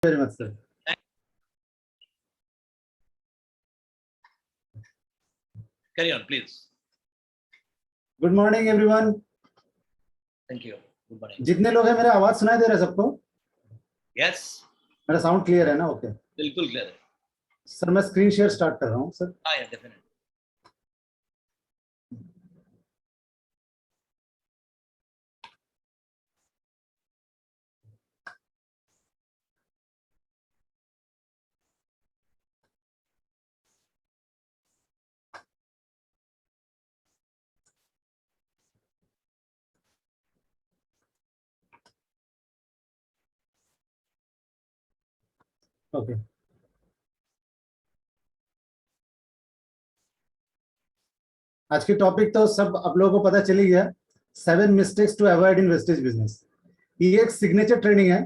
very much, sir. Carry on, please. Good morning, everyone. Thank you. Good morning. जितने लोग हैं मेरा आवाज सुनाई दे रहा है सबको? Yes. मेरा साउंड क्लियर है ना? ओके बिल्कुल क्लियर है सर। मैं स्क्रीन शेयर स्टार्ट कर रहा हूँ सर। हाँ यार डेफिनेटली। ओके आज की टॉपिक तो सब आप लोगों को पता चली गया। 7 mistakes to avoid in Vestige business. ये एक सिग्नेचर ट्रेनिंग है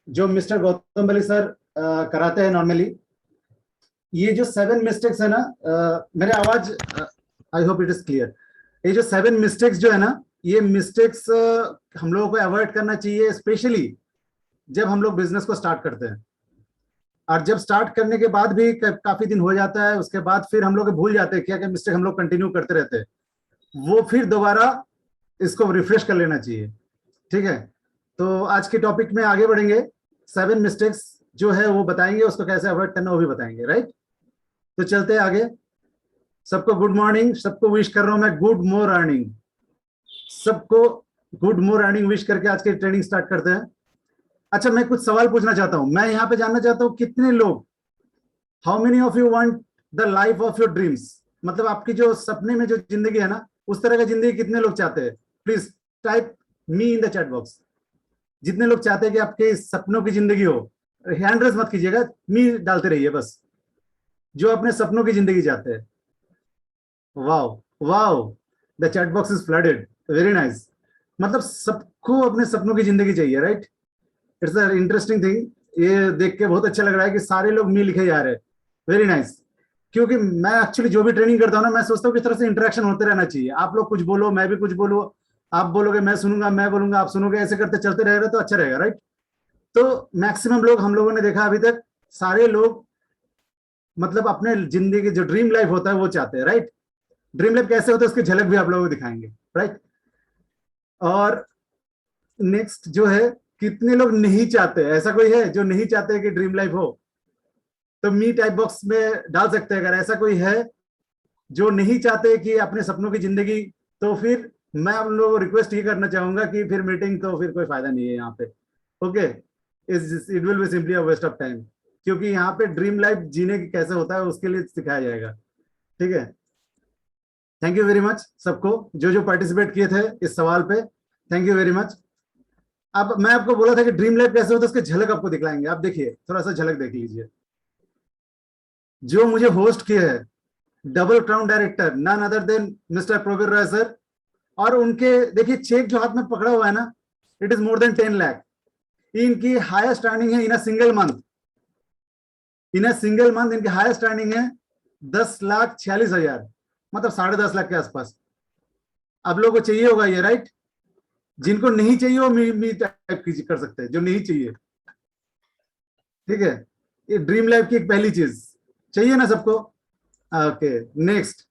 जो मिस्टर गौतम बली सर कराते हैं नॉर्मली। ये जो 7 मिस्टेक्स है ना, मेरे आवाज I hope it is clear. ये जो 7 मिस्टेक्स जो है ना, ये मिस्टेक्स हम लोगों को अवॉइड करना चाहिए, स्पेशली जब हम लोग बिजनेस को स्टार्ट करते हैं। और जब स्टार्ट करने के बाद भी काफी दिन हो जाता है, उसके बाद फिर हम लोग भूल जाते हैं क्या क्या मिस्टेक हम लोग कंटिन्यू करते रहते हैं, वो फिर दोबारा इसको रिफ्रेश कर लेना चाहिए। ठीक है, तो आज के टॉपिक में आगे बढ़ेंगे। 7 मिस्टेक्स जो है वो बताएंगे, उसको कैसे अवॉइड करना वो भी बताएंगे। राइट, तो चलते हैं आगे। सबको गुड मॉर्निंग, सबको विश कर रहा हूं मैं गुड मोर अर्निंग। सबको गुड मोर अर्निंग विश करके आज की ट्रेनिंग स्टार्ट करते हैं। अच्छा, मैं कुछ सवाल पूछना चाहता हूं। मैं यहाँ पे जानना चाहता हूं कितने लोग, how many of you want the life of your dreams, मतलब आपकी जो सपने में जो जिंदगी है ना, उस तरह का जिंदगी कितने लोग चाहते हैं? Please type me in the chat box. जितने लोग चाहते हैं कि आपके सपनों की जिंदगी हो, हैंड रेज मत कीजिएगा, मी डालते रहिए बस, जो अपने सपनों की जिंदगी चाहते हैं। Wow wow, the chat box is flooded, very nice. मतलब सबको अपने सपनों की जिंदगी चाहिए। Right, it's a interesting thing. ये देख के बहुत अच्छा लग रहा है कि सारे लोग मी लिखे जा रहे हैं। Very nice. क्योंकि मैं एक्चुअली जो भी ट्रेनिंग करता हूँ ना, मैं सोचता हूँ किस तरह से इंटरेक्शन होते रहना चाहिए। आप लोग कुछ बोलो, मैं भी कुछ बोलूँ, आप बोलोगे मैं सुनूंगा, मैं बोलूंगा आप सुनोगे, ऐसे करते चलते रहेगा तो अच्छा रहेगा। राइट, तो मैक्सिमम लोग हम लोगों ने देखा अभी तक, सारे लोग मतलब अपने जिंदगी जो ड्रीम लाइफ होता है वो चाहते हैं। राइट, ड्रीम लाइफ कैसे होता है उसकी झलक भी आप लोगों को दिखाएंगे। राइट, और नेक्स्ट जो है, कितने लोग नहीं चाहते? ऐसा कोई है जो नहीं चाहते कि ड्रीम लाइफ हो? तो मी टाइप बॉक्स में डाल सकते हैं अगर ऐसा कोई है जो नहीं चाहते कि अपने सपनों की जिंदगी। तो फिर मैं आप लोगों को रिक्वेस्ट ये करना चाहूंगा कि फिर मीटिंग तो फिर कोई फायदा नहीं है यहाँ पे। Okay, it will be simply a waste of time, क्योंकि यहाँ पे ड्रीम लाइफ जीने की कैसे होता है उसके लिए सिखाया जाएगा। ठीक है, थैंक यू वेरी मच सबको जो जो पार्टिसिपेट किए थे इस सवाल पे, थैंक यू वेरी मच। अब मैं आपको बोला था कि ड्रीम लाइफ कैसे होता है, उसकी झलक आपको दिखलाएंगे। आप देखिए, थोड़ा सा झलक देख लीजिए। जो मुझे होस्ट किए हैं, double crown director none other than mister Pravir Roy sir, और उनके देखिए चेक जो हाथ में पकड़ा हुआ है ना, it is more than 10 lakh. इनकी हाईएस्ट अर्निंग है in a single month. In a single month इनकी हाईएस्ट अर्निंग है 10,46,000, मतलब 10.5 लाख के आसपास। आप लोगों को चाहिए होगा ये। राइट, जिनको नहीं चाहिए वो मी टाइप कर सकते हैं, जो नहीं चाहिए। ठीक है, ये ड्रीम लाइफ की एक पहली चीज चाहिए ना सबको। Okay, next.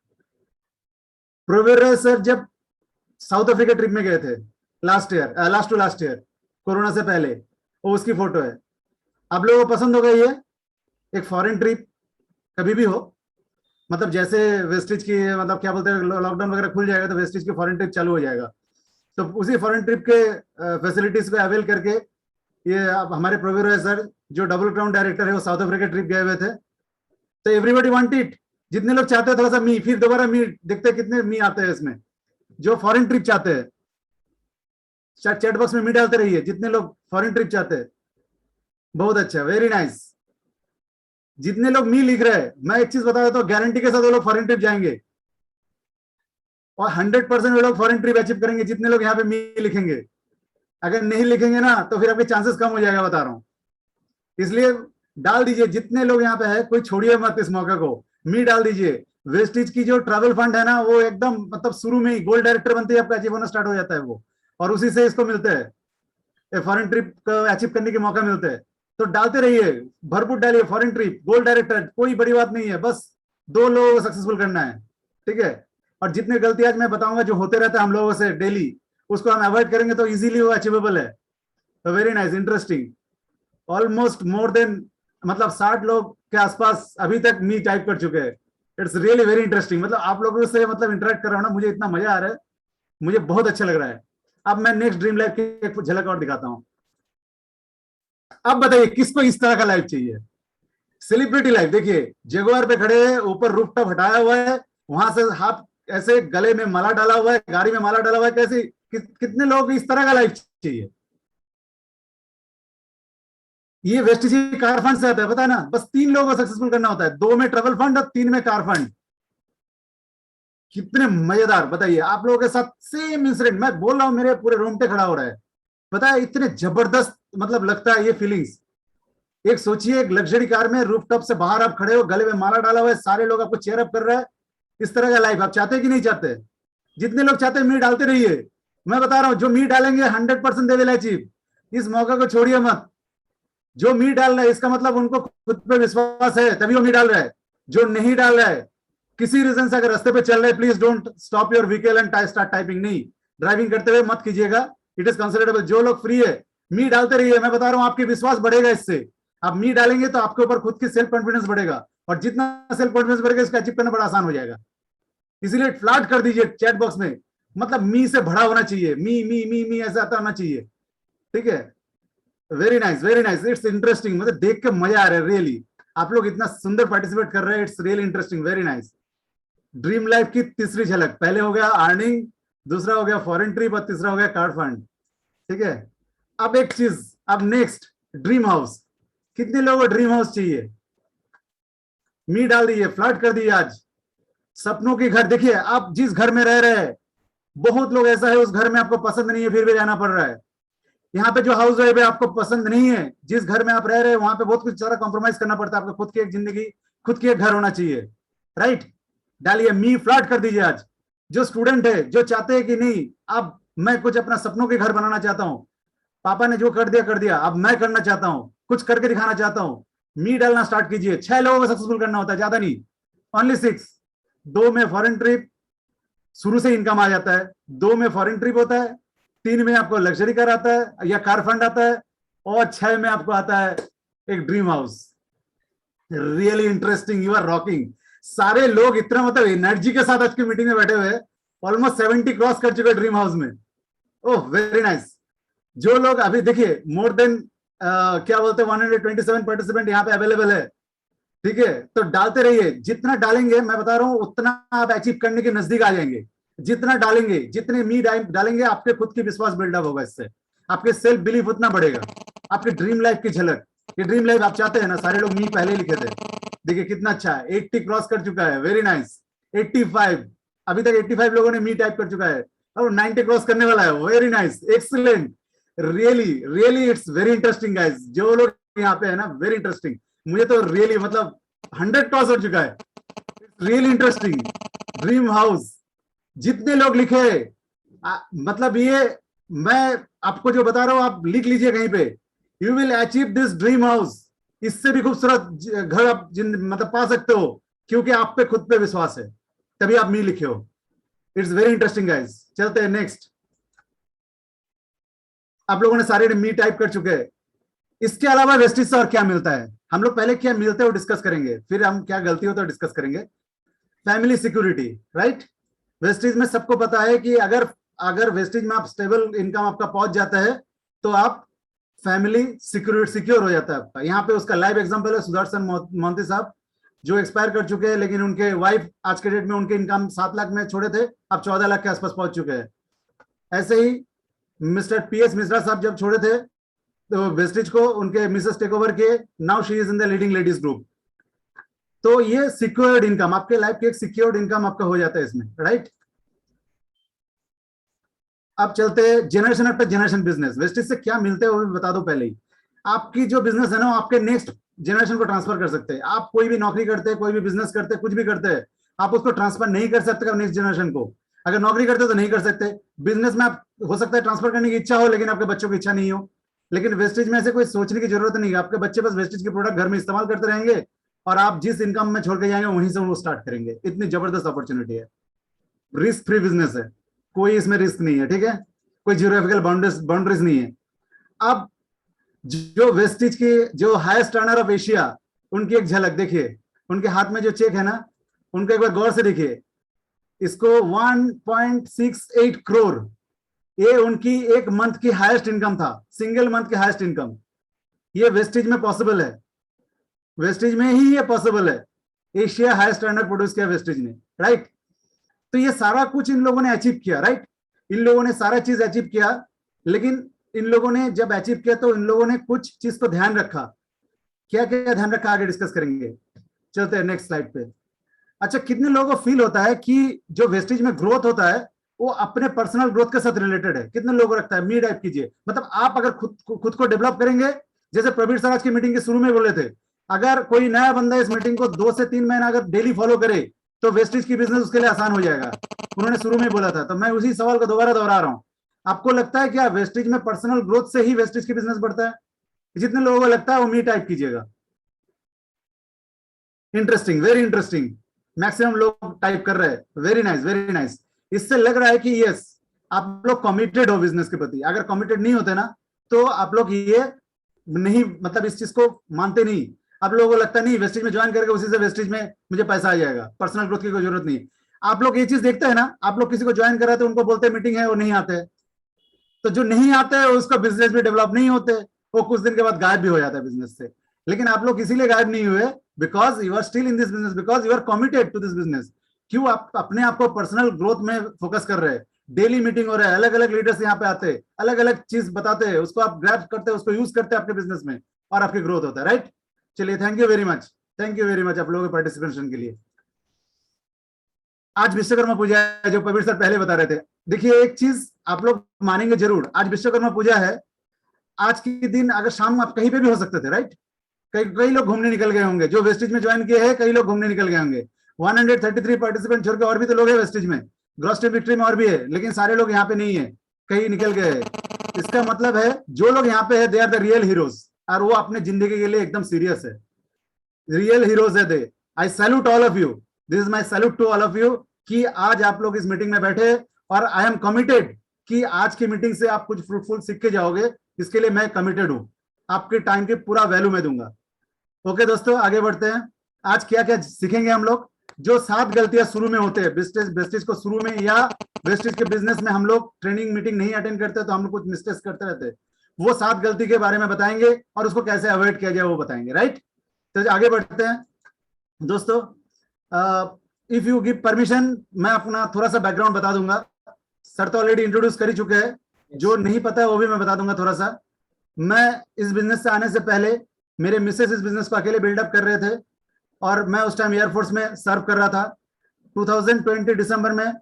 प्रोवेरा सर जब साउथ अफ्रीका ट्रिप में गए थे last year, last to last year, corona से पहले, वो उसकी फोटो है। आप लोगों को पसंद होगा ये एक फॉरेन ट्रिप कभी भी हो, मतलब जैसे वेस्टेज की, मतलब क्या बोलते हैं, लॉकडाउन वगैरह खुल जाएगा तो वेस्टेज की फॉरेन ट्रिप चालू हो जाएगा, तो उसी फॉरेन ट्रिप के फैसिलिटीज को अवेल करके ये अब हमारे प्रोवेरा सर जो डबल क्राउन डायरेक्टर है वो साउथ अफ्रीका ट्रिप गए हुए थे। तो एवरीबॉडी वांट इट, जितने लोग चाहते हैं थोड़ा सा मी, फिर दोबारा मी देखते हैं कितने मी आते हैं इसमें जो फॉरेन ट्रिप चाहते हैं। चैट बॉक्स में मी डालते रहिए जितने लोग फॉरेन ट्रिप चाहते हैं। बहुत अच्छा, वेरी नाइस। जितने लोग मी लिख रहे हैं, मैं एक चीज बता देता हूँ, गारंटी के साथ वो लोग फॉरेन ट्रिप जाएंगे और 100% वो लोग फॉरेन ट्रिप अचीव करेंगे जितने लोग यहाँ पे मी लिखेंगे। अगर नहीं लिखेंगे ना तो फिर आपके चांसेस कम हो जाएगा, बता रहा हूँ। इसलिए डाल दीजिए जितने लोग यहाँ पे है, कोई छोड़िए मत इस मौके को, मी डाल दीजिए। वेस्टिज की जो ट्रैवल फंड है ना, वो एकदम मतलब शुरू में ही गोल्ड डायरेक्टर बनते ही आपका अचीव होना स्टार्ट हो जाता है वो, और उसी से इसको मिलते हैं, फॉरेन ट्रिप को अचीव करने के मौका मिलते हैं। तो डालते रहिए, भरपूर डालिए। फॉरेन ट्रिप, गोल्ड डायरेक्टर, कोई बड़ी बात नहीं है, बस 2 लोगों को सक्सेसफुल करना है, ठीक है। और जितने गलती आज मैं बताऊंगा जो होते रहते हैं हम लोगों से डेली, उसको हम अवॉइड करेंगे तो इजीली वो अचीवेबल है। तो very nice, interesting. Almost more than मतलब 60 लोग के आसपास अभी तक मी टाइप कर चुके हैं। It's really very interesting. मतलब आप लोगों से मतलब इंटरेक्ट कर रहा हूँ ना, मुझे इतना मजा आ रहा है, मुझे बहुत अच्छा लग रहा है। अब मैं नेक्स्ट ड्रीम लाइफ की एक झलक और दिखाता हूँ। अब बताइए किसको इस तरह का लाइफ चाहिए? Celebrity life. देखिए जगुआर पे खड़े हैं, ऊपर रूफटॉप हटाया हुआ है, वहां से हाथ ऐसे गले में माला डाला हुआ है, गाड़ी में माला डाला हुआ है। कैसे कितने लोगों को इस तरह का लाइफ चाहिए? ये वेस्टिज कार फंड से आता है, पता है ना। बस 3 लोगों को सक्सेसफुल करना होता है, 2 में ट्रेवल फंड और 3 में कार फंड। कितने मजेदार, बताइए। आप लोगों के साथ सेम इंसिडेंट मैं बोल रहा हूं, मेरे पूरे रोंगटे खड़ा हो रहा है। पता है इतने जबरदस्त मतलब लगता है ये फीलिंग्स। एक सोचिए, एक लग्जरी कार में रूफटॉप से बाहर आप खड़े हो, गले में माला डाला हुआ है, सारे लोग आपको चेयर अप कर रहा है। इस तरह का लाइफ आप चाहते हैं कि नहीं चाहते? जितने लोग चाहते हैं मी डालते रहिए। मैं बता रहा हूं, जो मी डालेंगे 100% दे विल अचीव। इस मौके को छोड़िए मत। जो मी डाल रहा है इसका मतलब उनको खुद पे विश्वास है, तभी वो मी डाल रहा है। जो नहीं डाल रहा है, किसी रीजन से अगर रास्ते पे चल रहे, please don't stop your vehicle and start typing. नहीं, ड्राइविंग करते हुए मत कीजिएगा, इट इज कंसिडरेबल। जो लोग फ्री है मी डालते रहिए। मैं बता रहा हूं आपकी विश्वास बढ़ेगा इससे। आप मी डालेंगे तो आपके ऊपर खुद की सेल्फ कॉन्फिडेंस बढ़ेगा, और जितना सेल्फ कॉन्फिडेंस बढ़ेगा इसका अचीव करना बड़ा आसान हो जाएगा। इसीलिए फ्लैट कर दीजिए चैट बॉक्स में, मतलब मी से भरा होना चाहिए। मी मी मी मी ऐसा आता होना चाहिए, ठीक है। Very nice, very nice, it's interesting. मतलब देख के मजा आ रहा है रियली। आप लोग इतना सुंदर पार्टिसिपेट कर रहे हैं, it's really interesting, very nice. Dream life की तीसरी झलक। पहले हो गया अर्निंग, दूसरा हो गया फॉरेन ट्रिप, और तीसरा हो गया कार्ड फंड, ठीक है। अब एक चीज, अब नेक्स्ट ड्रीम हाउस। कितने लोगों को ड्रीम हाउस चाहिए? मी डाल दीजिए, फ्लर्ट कर दीजिए आज। सपनों के घर। देखिए आप जिस घर में रह रहे हैं, बहुत लोग ऐसा है उस घर में आपको पसंद नहीं है फिर भी रहना पड़ रहा है। यहाँ पे जो हाउस वाइफ है आपको पसंद नहीं है, जिस घर में आप रह रहे हैं वहां पे बहुत कुछ सारा कॉम्प्रोमाइज करना पड़ता है। आपको खुद की एक जिंदगी, खुद की एक घर होना चाहिए, राइट। डालिए मी, फ्लर्ट कर दीजिए आज। जो स्टूडेंट है, जो चाहते हैं कि नहीं अब मैं कुछ अपना सपनों के घर बनाना चाहता हूँ, पापा ने जो कर दिया, अब मैं करना चाहता हूँ, कुछ करके दिखाना चाहता हूँ, मी डालना स्टार्ट कीजिए। 6 लोगों को सक्सेसफुल करना होता है, ज्यादा नहीं, ओनली 6। 2 में फॉरेन ट्रिप, शुरू से इनकम आ जाता है। 2 में फॉरेन ट्रिप होता है, 3 में आपको लग्जरी कार आता है या कार फंड आता है, और 6 में आपको आता है एक dream house. Really interesting, you are rocking. सारे लोग इतना मतलब एनर्जी के साथ आज की मीटिंग में बैठे हुए, ऑलमोस्ट 70 क्रॉस कर चुके ड्रीम हाउस में। Oh very nice. जो लोग अभी देखिए मोर देन क्या बोलते हैं 127 पार्टिसिपेंट यहाँ पे अवेलेबल है, ठीक है। तो डालते रहिए, जितना डालेंगे मैं बता रहा हूं उतना आप अचीव करने के नजदीक आ जाएंगे। जितना डालेंगे, जितने मी डालेंगे, आपके खुद की विश्वास बिल्डअप होगा, इससे आपके सेल्फ बिलीफ उतना बढ़ेगा। आपके ड्रीम लाइफ की झलक। ये ड्रीम लाइफ आप चाहते हैं ना, सारे लोग मी पहले लिखे थे। देखिए कितना अच्छा है, 80 क्रॉस कर चुका है, वेरी नाइस। 85, अभी तक 85 लोगों ने मी टाइप कर चुका है, और 90 क्रॉस करने वाला है, very nice, excellent. Really really it's very interesting guys. जो लोग यहाँ पे है ना, वेरी इंटरेस्टिंग। मुझे तो रियली मतलब 100 क्रॉस हो चुका है, रियली इंटरेस्टिंग। ड्रीम हाउस जितने लोग लिखे, मतलब ये मैं आपको जो बता रहा हूं आप लिख लीजिए कहीं पे, you will achieve this dream house. इससे भी खूबसूरत घर आप मतलब पा सकते हो, क्योंकि आप पे खुद पे विश्वास है, तभी आप मी लिखे हो। It's very interesting guys. चलते हैं नेक्स्ट। आप लोगों ने सारे मी टाइप कर चुके हैं। इसके अलावा वेस्टिज से और क्या मिलता है? हम लोग पहले क्या मिलते हो डिस्कस करेंगे, फिर हम क्या गलती हो तो डिस्कस करेंगे। Family security, right. वेस्टिज में सबको पता है कि अगर अगर वेस्टिज में आप स्टेबल इनकम आपका पहुंच जाता है तो आप फैमिली सिक्योर हो जाता है आपका। यहाँ पे उसका लाइव एग्जांपल है सुदर्शन मोहंती साहब, जो एक्सपायर कर चुके हैं, लेकिन उनके वाइफ आज के डेट में उनके इनकम 7 लाख में छोड़े थे, अब 14 लाख के आसपास पहुंच चुके हैं। ऐसे ही मिस्टर PS मिश्रा साहब जब छोड़े थे तो वेस्टिज को उनके मिसेस टेक ओवर किए, now she is in the leading ladies group. तो ये सिक्योर्ड इनकम, आपके लाइफ की एक सिक्योर्ड इनकम आपका हो जाता है इसमें, राइट। अब चलते हैं generation after generation business. Vestige से क्या मिलते हैं वो भी बता दो पहले ही। आपकी जो बिजनेस है ना, आपके नेक्स्ट जनरेशन को ट्रांसफर कर सकते हैं। आप कोई भी नौकरी करते हैं, कोई भी बिजनेस करते हैं, कुछ भी करते हैं, आप उसको ट्रांसफर नहीं कर सकते नेक्स्ट जनरेशन को। अगर नौकरी करते हो तो नहीं कर सकते। बिजनेस में आप हो सकता है ट्रांसफर करने की इच्छा हो, लेकिन आपके बच्चों की इच्छा नहीं हो, लेकिन वेस्टेज में ऐसे कोई सोचने की जरूरत नहीं है। आपके बच्चे बस वेस्टेज के प्रोडक्ट घर में इस्तेमाल करते रहेंगे और आप जिस इनकम में छोड़ के जाएंगे वहीं से वो स्टार्ट करेंगे। इतनी जबरदस्त अपॉर्चुनिटी है, रिस्क फ्री बिजनेस है, कोई इसमें रिस्क नहीं है, ठीक है, कोई जियोग्राफिकल बाउंड्रीज नहीं है। अब जो वेस्टेज के जो हाईएस्ट अर्नर ऑफ एशिया, उनकी एक झलक देखिए, उनके हाथ में जो चेक है ना, उनको एक बार गौर से देखिए, इसको 1.68 करोड़, ये उनकी एक मंथ की हाईएस्ट इनकम था, सिंगल मंथ की हाईएस्ट इनकम। ये वेस्टेज में पॉसिबल है, वेस्टेज में ही ये पॉसिबल है। एशिया हाईएस्ट अर्नर प्रोड्यूस किया वेस्टेज ने, राइट। तो ये सारा कुछ इन लोगों ने अचीव किया, राइट। इन लोगों ने सारा चीज अचीव किया, लेकिन इन लोगों ने जब अचीव किया तो इन लोगों ने कुछ चीज को ध्यान रखा। क्या क्या ध्यान रखा आगे डिस्कस करेंगे, चलते हैं नेक्स्ट स्लाइड पे। अच्छा, कितने लोगों को फील होता है कि जो वेस्टेज में ग्रोथ होता है वो अपने पर्सनल ग्रोथ के साथ रिलेटेड है? कितने लोगों को लगता है? मी टाइप कीजिए। मतलब आप अगर खुद को डेवलप करेंगे, जैसे प्रवीण सर आज की मीटिंग के शुरू में बोले थे, अगर कोई नया बंदा इस मीटिंग को 2 से 3 महीना अगर डेली फॉलो करे तो वेस्टेज की बिजनेस उसके लिए आसान हो जाएगा। उन्होंने शुरू में बोला था, तो मैं उसी सवाल को दोबारा दोहरा रहा हूं। आपको लगता है क्या वेस्टेज में पर्सनल ग्रोथ से ही वेस्टेज की बिजनेस बढ़ता है? जितने लोगों को लगता है वो मी टाइप कीजिएगा। इंटरेस्टिंग, वेरी इंटरेस्टिंग, मैक्सिमम लोग टाइप कर रहे हैं, वेरी नाइस वेरी नाइस। इससे लग रहा है कि यस, आप लोग कमिटेड हो बिजनेस के प्रति। अगर कमिटेड नहीं होते ना तो आप लोग ये नहीं, मतलब इस चीज को मानते नहीं। आप लोगों को लगता नहीं वेस्टेज में ज्वाइन करके उसी से वेस्टेज में मुझे पैसा आ जाएगा, पर्सनल ग्रोथ की कोई जरूरत नहीं। आप लोग ये चीज देखते हैं ना, आप लोग किसी को ज्वाइन कराते उनको बोलते हैं मीटिंग है, वो नहीं आते, तो जो नहीं आते हैं उसका बिजनेस भी डेवलप नहीं होते, वो कुछ दिन के बाद गायब भी हो जाता है बिजनेस से। लेकिन आप लोग इसीलिए गायब नहीं हुए, because you are still in this business, because you are committed to this business. क्यों? आप अपने आप को पर्सनल ग्रोथ में फोकस कर रहे हैं। डेली मीटिंग हो रहा है, अलग अलग लीडर्स यहाँ पे आते हैं, अलग अलग चीज बताते हैं, उसको आप ग्रैब करते हैं, उसको यूज करते हैं अपने बिजनेस में, और आपकी ग्रोथ होता है, राइट। चलिए, thank you very much, thank you very much आप लोगों के पार्टिसिपेशन के लिए। आज विश्वकर्मा पूजा है, जो प्रवीण सर पहले बता रहे थे। देखिए, एक चीज आप लोग मानेंगे जरूर, आज विश्वकर्मा पूजा है। आज के दिन अगर शाम आप कहीं पे भी हो सकते थे, राइट। कई लोग घूमने निकल गए होंगे, जो वेस्टेज में ज्वाइन किए हैं, कई लोग घूमने निकल गए होंगे। 133 पार्टिसिपेंट छोड़ के और भी तो लोग हैं वेस्टेज में, ग्रॉस टीम विक्ट्री में और भी है, लेकिन सारे लोग यहाँ पे नहीं है, कहीं निकल गए हैं। इसका मतलब है जो लोग यहाँ पे है, they are the real heroes, और वो अपने जिंदगी के लिए एकदम सीरियस है, रियल हीरोज है they. I salute all of you, this is my salute to all of you, कि आज आप लोग इस मीटिंग में बैठे, और आई एम कमिटेड कि आज की मीटिंग से आप कुछ फ्रूटफुल सीख के जाओगे, इसके लिए मैं कमिटेड हूं। आपके टाइम की पूरा वैल्यू मैं दूंगा। ओके दोस्तों, आगे बढ़ते हैं। आज क्या क्या सीखेंगे हम लोग? जो 7 गलतियां शुरू में होते हैं वेस्टेज को शुरू में, या वेस्टेज के बिजनेस में हम लोग ट्रेनिंग मीटिंग नहीं अटेंड करते तो हम लोग कुछ मिस्टेक्स करते रहते हैं, वो 7 गलती के बारे में बताएंगे और उसको कैसे अवॉइड किया जाए वो बताएंगे, राइट। तो आगे बढ़ते हैं दोस्तों। इफ यू गिव परमिशन, मैं अपना थोड़ा सा बैकग्राउंड बता दूंगा। सर तो ऑलरेडी इंट्रोड्यूस कर ही चुके हैं, जो नहीं पता है वो भी मैं बता दूंगा थोड़ा सा। मैं इस बिजनेस से आने से पहले मेरे मिसेस इस बिजनेस को अकेले बिल्डअप कर रहे थे, और मैं उस टाइम एयरफोर्स में सर्व कर रहा था। 2020 दिसंबर में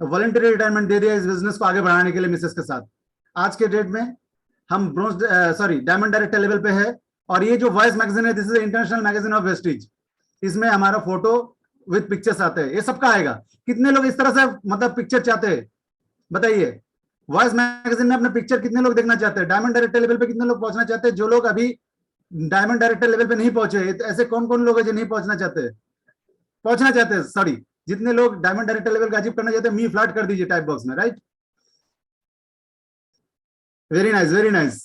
वॉलंटरी रिटायरमेंट दे दिया इस बिजनेस को आगे बढ़ाने के लिए मिसेस के साथ। आज के डेट में हम डायमंड डायरेक्टर लेवल पे है, और ये जो वॉइस मैगजीन है, this is international magazine of wastage. इसमें हमारा फोटो विद पिक्चर्स आते हैं, ये सबका आएगा। कितने लोग इस तरह से मतलब पिक्चर चाहते हैं, बताइए। वॉइस मैगजीन में अपने पिक्चर कितने लोग देखना चाहते हैं? डायमंड डायरेक्टर लेवल पे कितने लोग पहुंचना चाहते हैं? जो लोग अभी डायमंड डायरेक्टर लेवल पे नहीं पहुंचे, तो ऐसे कौन कौन लोग हैं जो नहीं पहुंचना चाहते हैं, सॉरी, जितने लोग डायमंड डायरेक्टर लेवल का अचीव करना चाहते हैं, मी फ्लैट कर दीजिए टाइप बॉक्स में, right. Very nice very nice.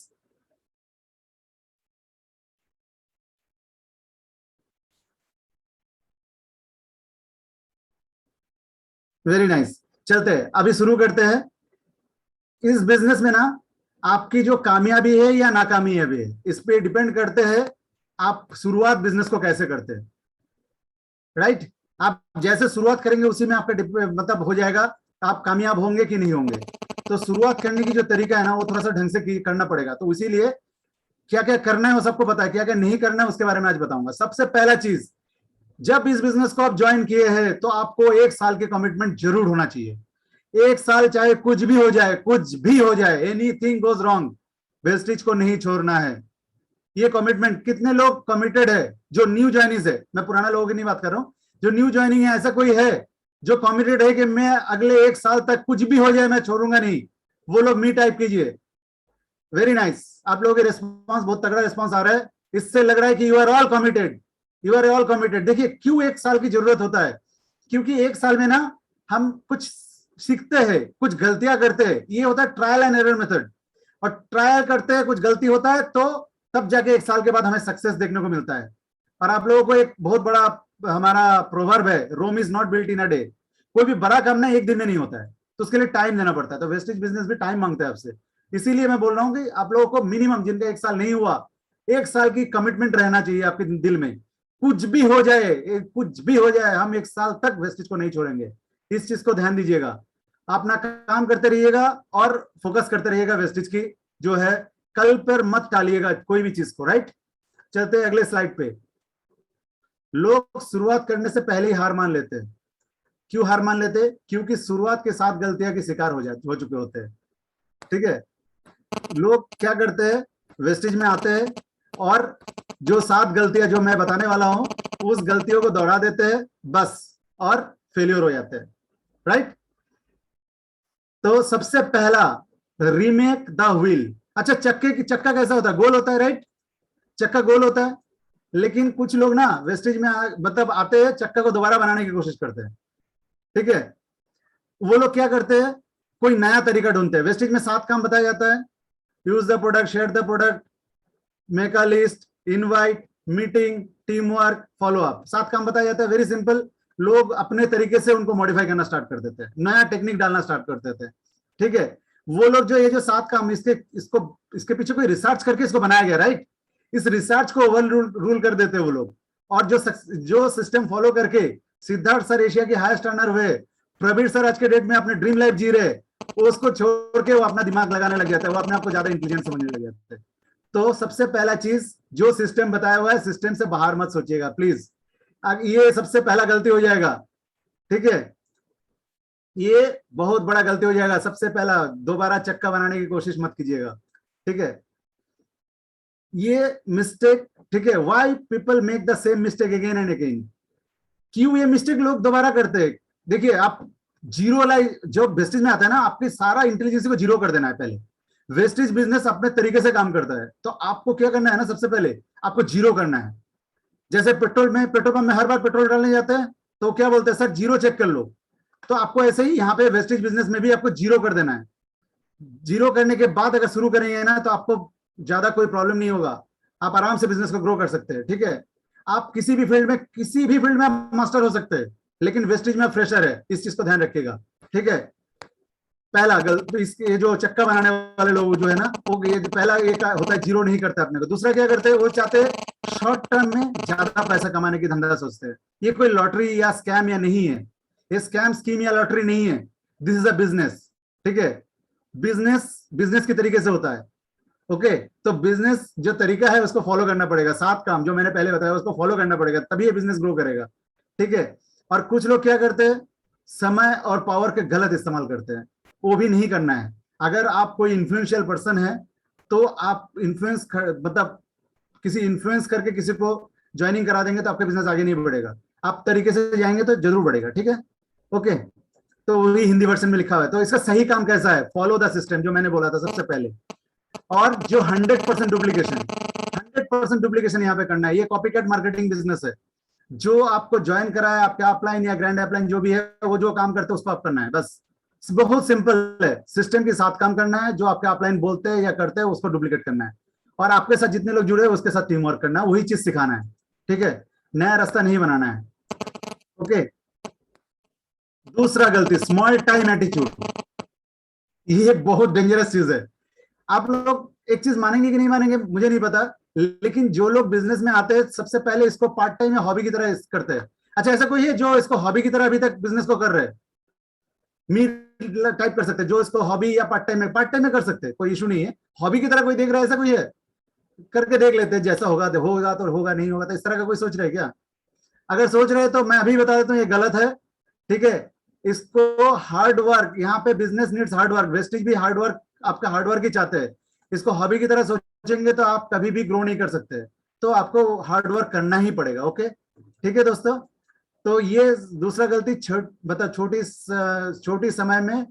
Very nice. चलते हैं, अभी शुरू करते हैं। इस बिजनेस में ना आपकी जो कामयाबी है या नाकामयाबी है, इस पे डिपेंड करते हैं आप शुरुआत बिजनेस को कैसे करते हैं, राइट। आप जैसे शुरुआत करेंगे उसी में आपका मतलब हो जाएगा आप कामयाब होंगे कि नहीं होंगे। तो शुरुआत करने की जो तरीका है ना, वो थोड़ा सा ढंग से करना पड़ेगा। तो इसीलिए क्या क्या करना है वो सबको पता है, क्या क्या नहीं करना है उसके बारे में आज बताऊंगा। सबसे पहला चीज, जब इस बिजनेस को आप ज्वाइन किए हैं तो आपको 1 साल के कमिटमेंट जरूर होना चाहिए। 1 साल चाहे कुछ भी हो जाए, कुछ भी हो जाए, एनीथिंग गोज रॉन्ग, वेस्टेज को नहीं छोड़ना है। ये कमिटमेंट, कितने लोग कमिटेड है जो न्यू ज्वाइनिंग है, मैं पुराना लोगों की नहीं बात कर रहा हूं, जो न्यू ज्वाइनिंग है, ऐसा कोई है जो कमिटेड है कि मैं अगले 1 साल तक कुछ भी हो जाए मैं छोड़ूंगा नहीं? वो लोग मी टाइप कीजिए। वेरी नाइस, आप लोगों के रिस्पॉन्स बहुत तगड़ा रिस्पॉन्स आ रहा है, इससे लग रहा है कि you are all committed, you are all committed. देखिए क्यों एक साल की जरूरत होता है, क्योंकि एक साल में ना हम कुछ सीखते हैं, कुछ गलतियां करते हैं, ये होता है ट्रायल एंड एरर मेथड, और ट्रायल करते हैं, कुछ गलती होता है, तो तब जाके एक साल के बाद हमें सक्सेस देखने को मिलता है। और आप लोगों को एक बहुत बड़ा हमारा प्रोवर्ब है, Rome is not built in a day, कोई भी बड़ा काम ना एक दिन में नहीं होता है, तो उसके लिए टाइम देना पड़ता है। तो वेस्टेज बिजनेस भी टाइम मांगता है आपसे, इसीलिए मैं बोल रहा हूं कि आप लोगों को मिनिमम, जिनका एक साल नहीं हुआ, एक साल की कमिटमेंट रहना चाहिए आपके दिल में। कुछ भी हो जाए, कुछ भी हो जाए, हम एक साल तक वेस्टेज को नहीं छोड़ेंगे, इस चीज को ध्यान दीजिएगा। अपना काम करते रहिएगा और फोकस करते रहिएगा वेस्टेज की जो है, कल पर मत टालिएगा कोई भी चीज को, राइट। चलते हैं अगले स्लाइड पे। लोग शुरुआत करने से पहले ही हार मान लेते हैं। क्यों हार मान लेते हैं? क्योंकि शुरुआत के 7 गलतियां के शिकार हो चुके होते हैं, ठीक है। लोग क्या करते हैं, वेस्टेज में आते हैं और जो 7 गलतियां जो मैं बताने वाला हूं, उस गलतियों को दोहरा देते हैं बस, और फेलियर हो जाते हैं, राइट। तो सबसे पहला, रीमेक द व्हील। अच्छा, चक्का कैसा होता है? गोल होता है, राइट। चक्का गोल होता है, लेकिन कुछ लोग ना वेस्टेज में मतलब आते हैं, चक्का को दोबारा बनाने की कोशिश करते हैं, ठीक है। वो लोग क्या करते हैं, कोई नया तरीका ढूंढते हैं। वेस्टेज में 7 काम बताया जाता है, use the product, share the product, make a list, invite, meeting, team work, follow up. 7 काम बताया जाता है, वेरी सिंपल। लोग अपने तरीके से उनको मॉडिफाई करना स्टार्ट कर देते हैं, नया टेक्निक डालना स्टार्ट कर देते हैं, ठीक है। वो लोग जो ये जो 7 काम, इसके पीछे कोई रिसर्च करके इसको बनाया गया, राइट। इस रिसर्च को ओवर रूल कर देते हैं वो लोग, और जो सिस्टम फॉलो करके सिद्धार्थ सर एशिया के हाईएस्ट अर्नर हुए, प्रवीण सर आज के डेट में अपने ड्रीम लाइफ जी रहे, उसको छोड़ के वो अपना दिमाग लगाने लग जाता है, वो अपने आप को ज्यादा इंटेलिजेंट समझने लग जाता है। तो सबसे पहला चीज, जो सिस्टम बताया हुआ है, सिस्टम से बाहर मत सोचिएगा प्लीज, ये सबसे पहला गलती हो जाएगा, ठीक है। ये बहुत बड़ा गलती हो जाएगा। सबसे पहला, दोबारा चक्का बनाने की कोशिश मत कीजिएगा, ठीक है। ये मिस्टेक, ठीक है, why people make the same mistake again and again. क्यों ये मिस्टेक लोग दोबारा करते हैं? देखिए, आप जीरो लाइफ जो वेस्टेज में आता है ना, आपके सारा इंटेलिजेंस को जीरो कर देना है पहले। वेस्टेज बिजनेस अपने तरीके से काम करता है, तो आपको क्या करना है ना, सबसे पहले आपको जीरो करना है। जैसे पेट्रोल पंप में हर बार पेट्रोल डालने जाते हैं, तो क्या बोलते हैं, सर जीरो चेक कर लो। तो आपको ऐसे ही यहाँ पे वेस्टेज बिजनेस में भी आपको जीरो कर देना है। जीरो करने के बाद अगर शुरू करेंगे ना, तो आपको ज्यादा कोई प्रॉब्लम नहीं होगा, आप आराम से बिजनेस को ग्रो कर सकते हैं, ठीक है। आप किसी भी फील्ड में आप मास्टर हो सकते हैं, लेकिन वेस्टेज में फ्रेशर है, इस चीज को ध्यान रखिएगा, ठीक है। पहला ये जो चक्का बनाने वाले लोग जो है ना, वो ये पहला एक होता है, जीरो नहीं करते अपने को। दूसरा क्या करते हैं, वो चाहते हैं शॉर्ट टर्म में ज्यादा पैसा कमाने की धंधा सोचते हैं। ये कोई लॉटरी या स्कैम या नहीं है, ये स्कैम स्कीम या लॉटरी नहीं है, दिस इज अ बिजनेस, ठीक है। बिजनेस के तरीके से होता है, ओके। तो बिजनेस जो तरीका है उसको फॉलो करना पड़ेगा, 7 काम जो मैंने पहले बताया उसको फॉलो करना पड़ेगा, तभी ये बिजनेस ग्रो करेगा, ठीक है। और कुछ लोग क्या करते हैं, समय और पावर के गलत इस्तेमाल करते हैं, वो भी नहीं करना है। अगर आप कोई इन्फ्लुएंशियल पर्सन है, तो आप मतलब किसी इन्फ्लुएंस करके किसी को ज्वाइनिंग करा देंगे, तो आपका बिजनेस आगे नहीं बढ़ेगा। आप तरीके से जाएंगे तो जरूर बढ़ेगा, ठीक है, ओके। तो वही हिंदी वर्जन में लिखा हुआ है। तो इसका सही काम कैसा है, फॉलो द सिस्टम, जो मैंने बोला था सबसे पहले। और जो 100% डुप्लीकेशन यहाँ पे करना है, ये कॉपीकैट मार्केटिंग बिजनेस है। जो आपको ज्वाइन करा है, आपके अपलाइन या ग्रैंड अपलाइन जो भी है, वो जो काम करते हैं उसको आप करना है, बस। बहुत सिंपल है, सिस्टम के साथ काम करना है, जो आपके अपलाइन बोलते हैं या करते हैं उसको डुप्लीकेट करना है, और आपके साथ जितने लोग जुड़े हैं उसके साथ टीम वर्क करना है, वही चीज सिखाना है, ठीक है। नया रास्ता नहीं बनाना है, ओके। दूसरा गलती, स्मॉल टाइम एटीट्यूड, ये बहुत डेंजरस चीज है। आप लोग एक चीज मानेंगे कि नहीं मानेंगे मुझे नहीं पता, लेकिन जो लोग बिजनेस में आते हैं सबसे पहले इसको पार्ट टाइम या हॉबी की तरह करते हैं। अच्छा, ऐसा कोई है जो इसको हॉबी की तरह अभी तक बिजनेस को कर रहे हैं? मी टाइप कर सकते हैं, जो इसको हॉबी या पार्ट टाइम में कर सकते हैं, कोई इशू नहीं है। हॉबी की तरह कोई देख रहा है, ऐसा कोई है? करके देख लेते हैं, जैसा होगा होगा तो होगा, नहीं होगा तो इस तरह का कोई सोच रहा है क्या? अगर सोच रहे हैं तो मैं अभी बता देता हूँ, ये गलत है, ठीक है। इसको हार्ड वर्क, यहाँ पे business needs hard work, wastage भी हार्ड वर्क, आपका हार्ड वर्क ही चाहते हैं। इसको हॉबी की तरह सोचेंगे तो आप कभी भी ग्रो नहीं कर सकते, तो आपको हार्ड वर्क करना ही पड़ेगा, ओके, ठीक है दोस्तों। तो ये दूसरा गलती, छोटी समय में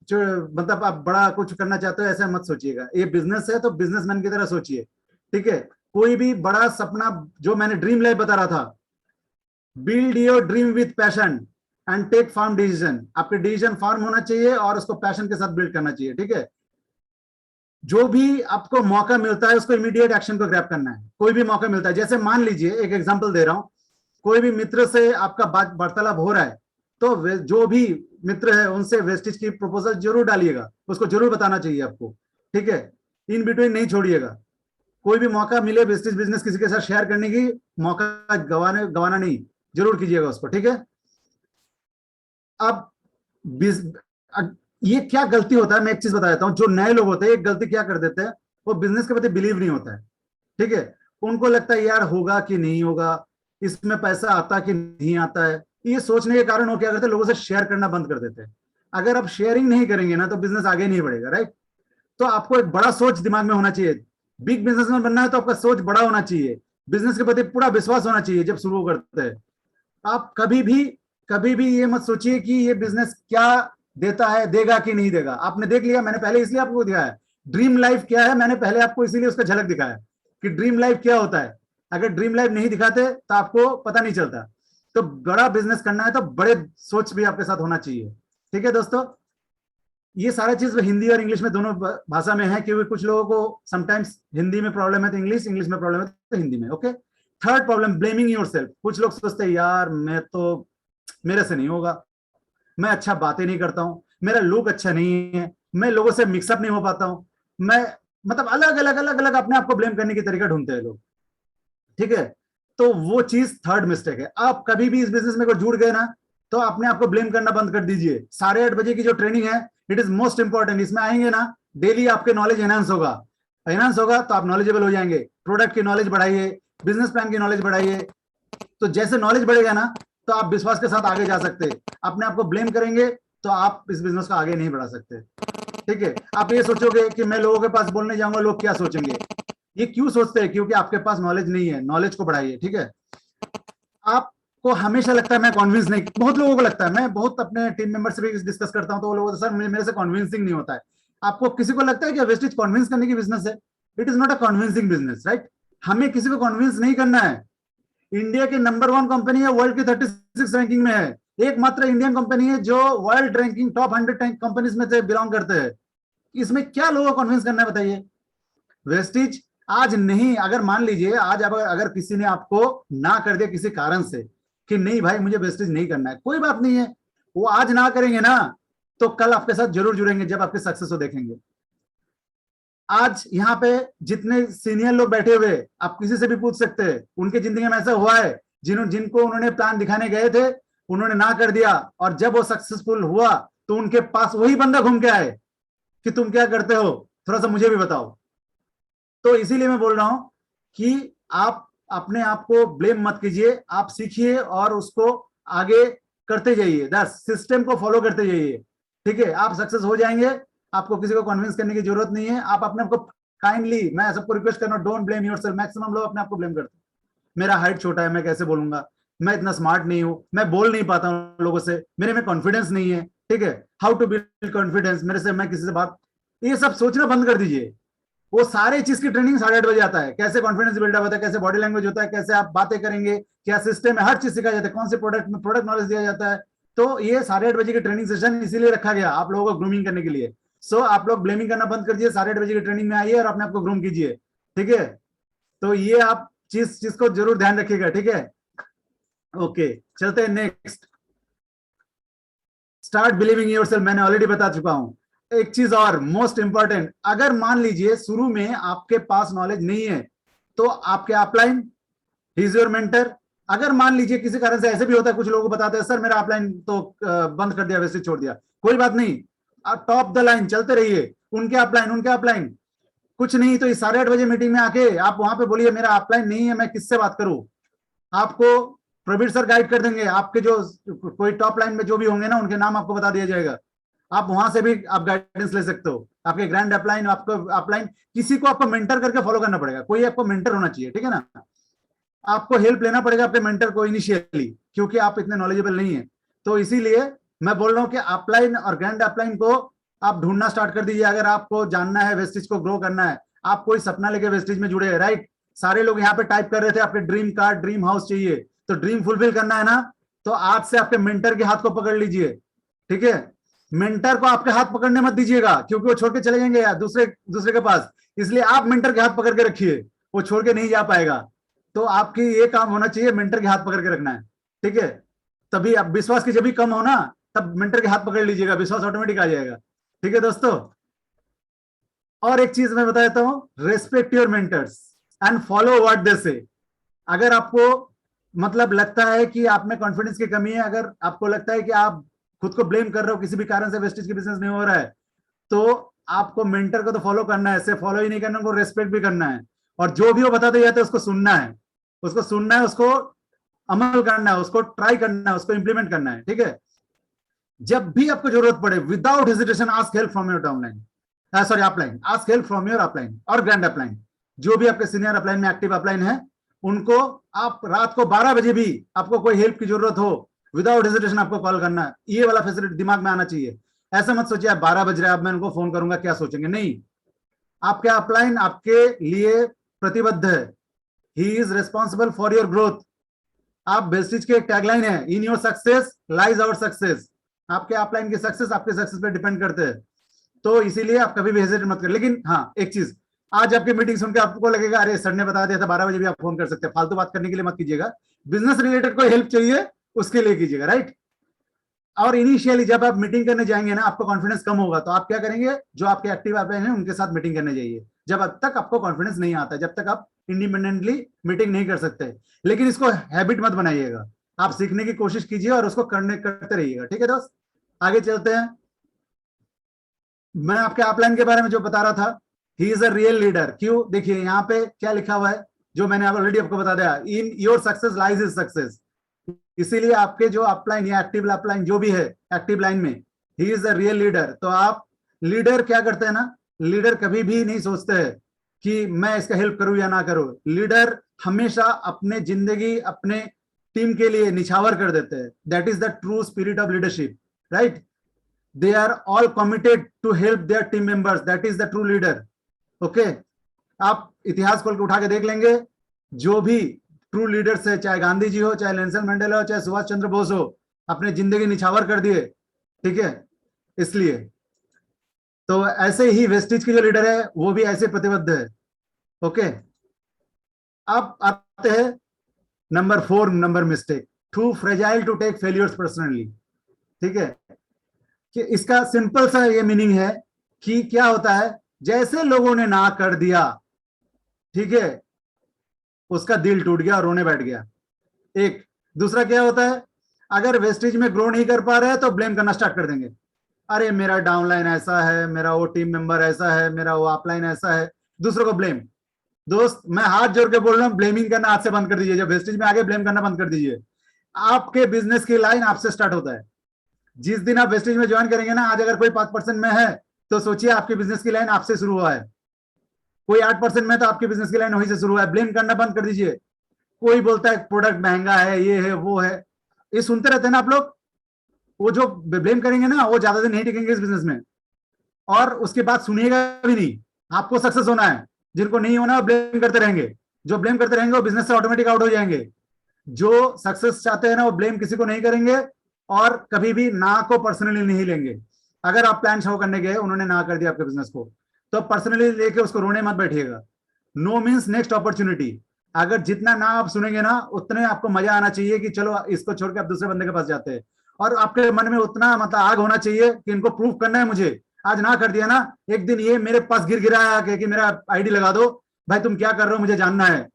जो मतलब आप बड़ा कुछ करना चाहते हो ऐसा मत सोचिएगा, ये बिजनेस है तो बिजनेसमैन की तरह सोचिए, ठीक है। कोई भी बड़ा सपना, जो मैंने ड्रीम लाइफ बता रहा था, build your dream with passion and take firm decision. आपके डिसीजन फार्म होना चाहिए और उसको पैशन के साथ बिल्ड करना चाहिए, ठीक है। जो भी आपको मौका मिलता है उसको इमीडिएट एक्शन को ग्रैब करना है। कोई भी मौका मिलता है, जैसे मान लीजिए एक एग्जांपल दे रहा हूं, कोई भी मित्र से आपका बात वार्तालाप हो रहा है, तो जो भी मित्र है उनसे वेस्टेज की प्रपोजल जरूर डालिएगा, उसको जरूर बताना चाहिए आपको, ठीक है। इन बिटवीन नहीं छोड़िएगा। कोई भी मौका मिले वेस्टेज बिजनेस किसी के साथ शेयर करने की, मौका गवाना नहीं, जरूर कीजिएगा उसको, ठीक है। अब ये क्या गलती होता है, मैं एक चीज बता देता हूं। जो नए लोग होते हैं एक गलती क्या कर देते हैं, वो बिजनेस के प्रति बिलीव नहीं होता है, ठीक है। उनको लगता है यार होगा कि नहीं होगा, इसमें पैसा आता कि नहीं आता है। ये सोचने के कारण वो क्या करते हैं, लोगों से शेयर करना बंद कर देते हैं। अगर आप शेयरिंग नहीं करेंगे ना तो बिजनेस आगे नहीं बढ़ेगा, राइट। तो आपको एक बड़ा सोच दिमाग में होना चाहिए। बिग बिजनेसमैन बनना है तो आपका सोच बड़ा होना चाहिए, बिजनेस के प्रति पूरा विश्वास होना चाहिए जब शुरू करते हैं। आप कभी भी ये मत सोचिए कि ये बिजनेस क्या देता है, देगा कि नहीं देगा। आपने देख लिया, मैंने पहले इसलिए आपको दिखाया ड्रीम लाइफ क्या है, मैंने पहले आपको इसीलिए उसका झलक दिखाया कि ड्रीम लाइफ क्या होता है। अगर ड्रीम लाइफ नहीं दिखाते तो आपको पता नहीं चलता। तो बड़ा बिजनेस करना है तो बड़े सोच भी आपके साथ होना चाहिए, ठीक है दोस्तों। ये सारा चीज हिंदी और इंग्लिश में दोनों भाषा में है, क्योंकि कुछ लोगों को समटाइम्स हिंदी में प्रॉब्लम है तो इंग्लिश में प्रॉब्लम है तो हिंदी में, okay. Third problem, blaming yourself. कुछ लोग सोचते हैं यार मेरे से नहीं होगा, मैं अच्छा बातें नहीं करता हूं, मेरा लुक अच्छा नहीं है, मैं लोगों से मिक्सअप नहीं हो पाता हूं, मैं मतलब अलग अलग अपने आप को ब्लेम करने की तरीका ढूंढते हैं लोग, ठीक है। तो वो चीज थर्ड मिस्टेक है। आप कभी भी इस बिजनेस में जुड़ गए ना तो अपने आप को ब्लेम करना बंद कर दीजिए। 8:30 की जो ट्रेनिंग है इट इज मोस्ट इंपॉर्टेंट। इसमें आएंगे ना, डेली आपके नॉलेज एनहांस होगा तो आप नॉलेजेबल हो जाएंगे। प्रोडक्ट की नॉलेज बढ़ाइए, बिजनेस प्लान की नॉलेज बढ़ाइए। तो जैसे नॉलेज बढ़ेगा ना तो आप विश्वास के साथ आगे जा सकते हैं। अपने आप को ब्लेम करेंगे तो आप इस बिजनेस को आगे नहीं बढ़ा सकते, ठीक है। आप ये सोचोगे कि मैं लोगों के पास बोलने जाऊंगा लोग क्या सोचेंगे, ये क्यों सोचते हैं, क्योंकि आपके पास नॉलेज नहीं है। नॉलेज को बढ़ाइए, ठीक है। आपको हमेशा लगता है मैं कॉन्विंस नहीं, बहुत लोगों को लगता है, मैं बहुत अपने टीम मेंबर से भी डिस्कस करता हूं तो वो लोग सर मेरे से कॉन्विंसिंग नहीं होता है। आपको किसी को लगता है कि वेस्टेज कॉन्विंस करने की बिजनेस है? It is not a convincing business, right. हमें किसी को कॉन्विंस नहीं करना है। इंडिया की नंबर 1 कंपनी है, वर्ल्ड की 36 रैंकिंग में है, एकमात्र इंडियन कंपनी है जो वर्ल्ड रैंकिंग टॉप 100 कंपनीज में से बिलोंग करते हैं। इसमें क्या लोगों को कन्विंस करना है बताइए। वेस्टिज आज नहीं, अगर मान लीजिए आज अगर किसी ने आपको ना कर दिया किसी कारण से कि नहीं भाई मुझे वेस्टिज नहीं करना है, कोई बात नहीं है। वो आज ना करेंगे ना तो कल आपके साथ जरूर जुड़ेंगे जब आपके सक्सेस को देखेंगे। आज यहाँ पे जितने सीनियर लोग बैठे हुए, आप किसी से भी पूछ सकते हैं उनके जिंदगी में ऐसा हुआ है जिनको उन्होंने प्लान दिखाने गए थे, उन्होंने ना कर दिया और जब वो सक्सेसफुल हुआ तो उनके पास वही बंदा घूम के आए कि तुम क्या करते हो, थोड़ा सा मुझे भी बताओ। तो इसीलिए मैं बोल रहा हूं कि आप अपने आप को ब्लेम मत कीजिए, आप सीखिए और उसको आगे करते जाइए, दस सिस्टम को फॉलो करते जाइए, ठीक है। आप सक्सेस हो जाएंगे, आपको किसी को कन्विंस करने की जरूरत नहीं है। आप अपने आप को काइंडली, मैं सबको रिक्वेस्ट कर रहा हूं, डोंट ब्लेम योरसेल्फ। मैक्सिमम लोग अपने आप को ब्लेम करते हैं, मेरा हाइट छोटा है मैं कैसे बोलूंगा, मैं इतना स्मार्ट नहीं हूं, मैं बोल नहीं पाता हूं लोगों से, मेरे में कॉन्फिडेंस नहीं है, ठीक है। हाउ टू बिल्ड कॉन्फिडेंस, मेरे से मैं किसी से बात, ये सब सोचना बंद कर दीजिए। वो सारे चीज की ट्रेनिंग 8:30 आता है, कैसे कॉन्फिडेंस बिल्डअप होता है, कैसे बॉडी लैंग्वेज होता है, कैसे आप बातें करेंगे, क्या सिस्टम है, हर चीज सिखाया जाता है, कौन से प्रोडक्ट में प्रोडक्ट नॉलेज दिया जाता है। तो ये 8:30 की ट्रेनिंग सेशन इसीलिए रखा गया आप लोगों को ग्रूमिंग करने के लिए। सो आप लोग ब्लेमिंग करना बंद कर दीजिए, 8:30 की ट्रेनिंग में आइए और अपने आप को ग्रूम कीजिए, ठीक है। तो ये आप चीज को जरूर ध्यान रखिएगा, ठीक है। ओके, चलते हैं नेक्स्ट। स्टार्ट बिलीविंग योरसेल्फ, मैंने ऑलरेडी बता चुका हूं। एक चीज और मोस्ट इंपॉर्टेंट, अगर मान लीजिए शुरू में आपके पास नॉलेज नहीं है तो आपके upline, he is your mentor. अगर मान लीजिए किसी कारण से ऐसे भी होता है, कुछ लोगों को बताते हैं सर मेरा अपलाइन तो बंद कर दिया, वैसे छोड़ दिया, कोई बात नहीं, आप टॉप द लाइन चलते रहिए, उनके अपलाइन कुछ नहीं तो इस 8:30 मीटिंग में आके आप वहां पे बोलिए मेरा अपलाइन नहीं है, मैं किससे बात करूं। आपको प्रवीण सर गाइड कर देंगे, आपके जो कोई टॉप लाइन में जो भी होंगे ना उनके नाम आपको बता दिया जाएगा, आप वहां से भी आप गाइडेंस ले सकते हो। आपके ग्रैंड अपलाइन, आपको अपलाइन, किसी को आपको मेंटर करके फॉलो करना पड़ेगा, कोई आपको मेंटर होना चाहिए, ठीक है ना। आपको हेल्प लेना पड़ेगा अपने मेंटर को इनिशियली, क्योंकि आप इतने नॉलेजेबल नहीं है। तो इसीलिए मैं बोल रहा हूं कि अपलाइन और ग्रैंड अपलाइन को आप ढूंढना स्टार्ट कर दीजिए। अगर आपको जानना है वेस्टिज को ग्रो करना है, आप कोई सपना लेके वेस्टिज में जुड़े, राइट। सारे लोग यहाँ पे टाइप कर रहे थे आपके ड्रीम कार, ड्रीम हाउस चाहिए, तो ड्रीम फुलफिल करना है ना, तो आज से आपके मेंटर के हाथ को पकड़ लीजिए, ठीक है। मेंटर को आपके हाथ पकड़ने मत दीजिएगा, क्योंकि वो छोड़ के चले जाएंगे यार दूसरे दूसरे के पास। इसलिए आप मेंटर के हाथ पकड़ के रखिए, वो छोड़ के नहीं जा पाएगा। तो आपकी ये काम होना चाहिए, मेंटर के हाथ पकड़ के रखना है, ठीक है। तभी आप विश्वास की जब भी कम हो ना, तब मेंटर के हाथ पकड़ लीजिएगा, विश्वास ऑटोमेटिक आ जाएगा, ठीक है दोस्तों। और एक चीज मैं बता देता हूं, respect your mentors and follow what they से। अगर आपको मतलब लगता है कि आप में कॉन्फिडेंस की कमी है, अगर आपको लगता है कि आप खुद को ब्लेम कर रहे हो किसी भी कारण से वेस्टेज की बिजनेस नहीं हो रहा है, तो आपको मेंटर को तो फॉलो करना है, सिर्फ फॉलो ही नहीं करना, उनको रेस्पेक्ट भी करना है। और जो भी वो बताते जाते हैं उसको सुनना है, उसको सुनना है, उसको अमल करना है, उसको ट्राई करना है, उसको इंप्लीमेंट करना है, ठीक है। जब भी आपको जरूरत पड़े, without hesitation ask help from your downline, sorry upline, ask help from your upline और ग्रैंड अपलाइन। जो भी आपके सीनियर अपलाइन में एक्टिव अपलाइन है, उनको आप रात को 12 बजे भी आपको कोई हेल्प की जरूरत हो, विदाउट हेजिटेशन आपको कॉल करना है। ये वाला फैसिलिटी दिमाग में आना चाहिए। ऐसा मत सोचिए आप 12 बज रहे हैं, अब मैं उनको फोन करूंगा क्या सोचेंगे, नहीं। आपके अपलाइन आपके लिए प्रतिबद्ध है, he is responsible for your growth. आप वेस्टिज के एक टैगलाइन है, in your success lies our success. आपके अपलाइन की सक्सेस आपके सक्सेस पे डिपेंड करते हैं, तो इसीलिए आप कभी भी हेजिटेट मत करें। लेकिन हाँ एक चीज, आज आपकी मीटिंग सुन के आपको लगेगा अरे सर ने बता दिया था 12 बजे भी आप फोन कर सकते हैं, फालतू बात करने के लिए मत कीजिएगा। बिजनेस रिलेटेड कोई हेल्प चाहिए उसके लिए कीजिएगा, राइट। और इनिशियली जब आप मीटिंग करने जाएंगे ना, आपको कॉन्फिडेंस कम होगा, तो आप क्या करेंगे, जो आपके एक्टिव अपलाइन हैं उनके साथ मीटिंग करने जाइए। जब तक आपको कॉन्फिडेंस नहीं आता, जब तक आप इंडिपेंडेंटली मीटिंग नहीं कर सकते। लेकिन इसको हैबिट मत बनाइएगा, आप सीखने की कोशिश कीजिए और उसको करते रहिएगा, ठीक है दोस्त। आगे चलते हैं। मैं आपके अपलाइन के बारे में जो बता रहा था, he is a real leader. क्यों, देखिए यहाँ पे क्या लिखा हुआ है, जो मैंने ऑलरेडी आपको बता दिया, इन your success lies is success. इसीलिए आपके जो अपलाइन या एक्टिव अपलाइन जो भी है एक्टिव लाइन में, he is a real leader. तो आप लीडर क्या करते हैं ना, लीडर कभी भी नहीं सोचते हैं कि मैं इसका हेल्प करूं या ना करूं। लीडर हमेशा अपने जिंदगी अपने टीम के लिए निछावर कर देते हैं। That is the true spirit of leadership, right. They are all committed to help their team members. That is the true leader. Okay? आप इतिहास खोल के उठा के देख लेंगे, जो भी ट्रू लीडर्स है, चाहे गांधी जी हो, चाहे नेल्सन मंडेला हो, चाहे सुभाष चंद्र बोस हो, अपने जिंदगी निछावर कर दिए, ठीक है। इसलिए तो ऐसे ही वेस्टिज के जो लीडर है वो भी ऐसे प्रतिबद्ध है। ओके, अब आते हैं number 4 number mistake, too fragile to take failures personally, ठीक है। कि इसका सिंपल सा ये मीनिंग है कि क्या होता है, जैसे लोगों ने ना कर दिया, ठीक है, उसका दिल टूट गया और रोने बैठ गया। एक दूसरा क्या होता है, अगर वेस्टेज में ग्रो नहीं कर पा रहे हैं तो ब्लेम करना स्टार्ट कर देंगे। अरे मेरा डाउनलाइन ऐसा है, मेरा वो टीम मेंबर ऐसा है, मेरा वो अपलाइन ऐसा है, दूसरों को ब्लेम। दोस्त मैं हाथ जोड़ के बोल रहा हूं, ब्लेमिंग करना आज से बंद कर दीजिए। जब वेस्टेज में आगे ब्लेम करना बंद कर दीजिए। आपके बिजनेस की लाइन आपसे स्टार्ट होता है। जिस दिन आप वेस्टेज में ज्वाइन करेंगे ना, आज अगर कोई 5% में है तो सोचिए आपकी बिजनेस की लाइन आपसे शुरू हुआ है। कोई 8% में तो आपकी बिजनेस की लाइन वहीं से शुरू हुआ है। ब्लेम करना बंद कर दीजिए। कोई बोलता है प्रोडक्ट महंगा है, ये है वो है, ये सुनते रहते हैं ना आप लोग। वो जो ब्लेम करेंगे ना, वो ज्यादा दिन नहीं टिकेंगे इस बिजनेस में, और उसके बाद सुनिएगा भी नहीं। आपको सक्सेस होना है, जिनको नहीं होना वो ब्लेम करते रहेंगे। जो ब्लेम करते रहेंगे वो बिजनेस से ऑटोमेटिक आउट हो जाएंगे। जो सक्सेस चाहते हैं ना, वो ब्लेम किसी को नहीं करेंगे और कभी भी ना को पर्सनली नहीं लेंगे। अगर आप प्लान शो करने गए, उन्होंने ना कर दिया आपके बिजनेस को, तो पर्सनली लेके उसको रोने मत बैठिएगा। No means next opportunity. अगर जितना ना आप सुनेंगे ना, उतने आपको मजा आना चाहिए कि चलो इसको छोड़ के आप दूसरे बंदे के पास जाते हैं। और आपके मन में उतना मतलब आग होना चाहिए कि इनको प्रूफ करना है मुझे। आज ना कर दिया ना, एक दिन ये मेरे पास गिराया आके कि मेरा आईडी लगा दो भाई, तुम क्या कर रहे हो मुझे जानना है।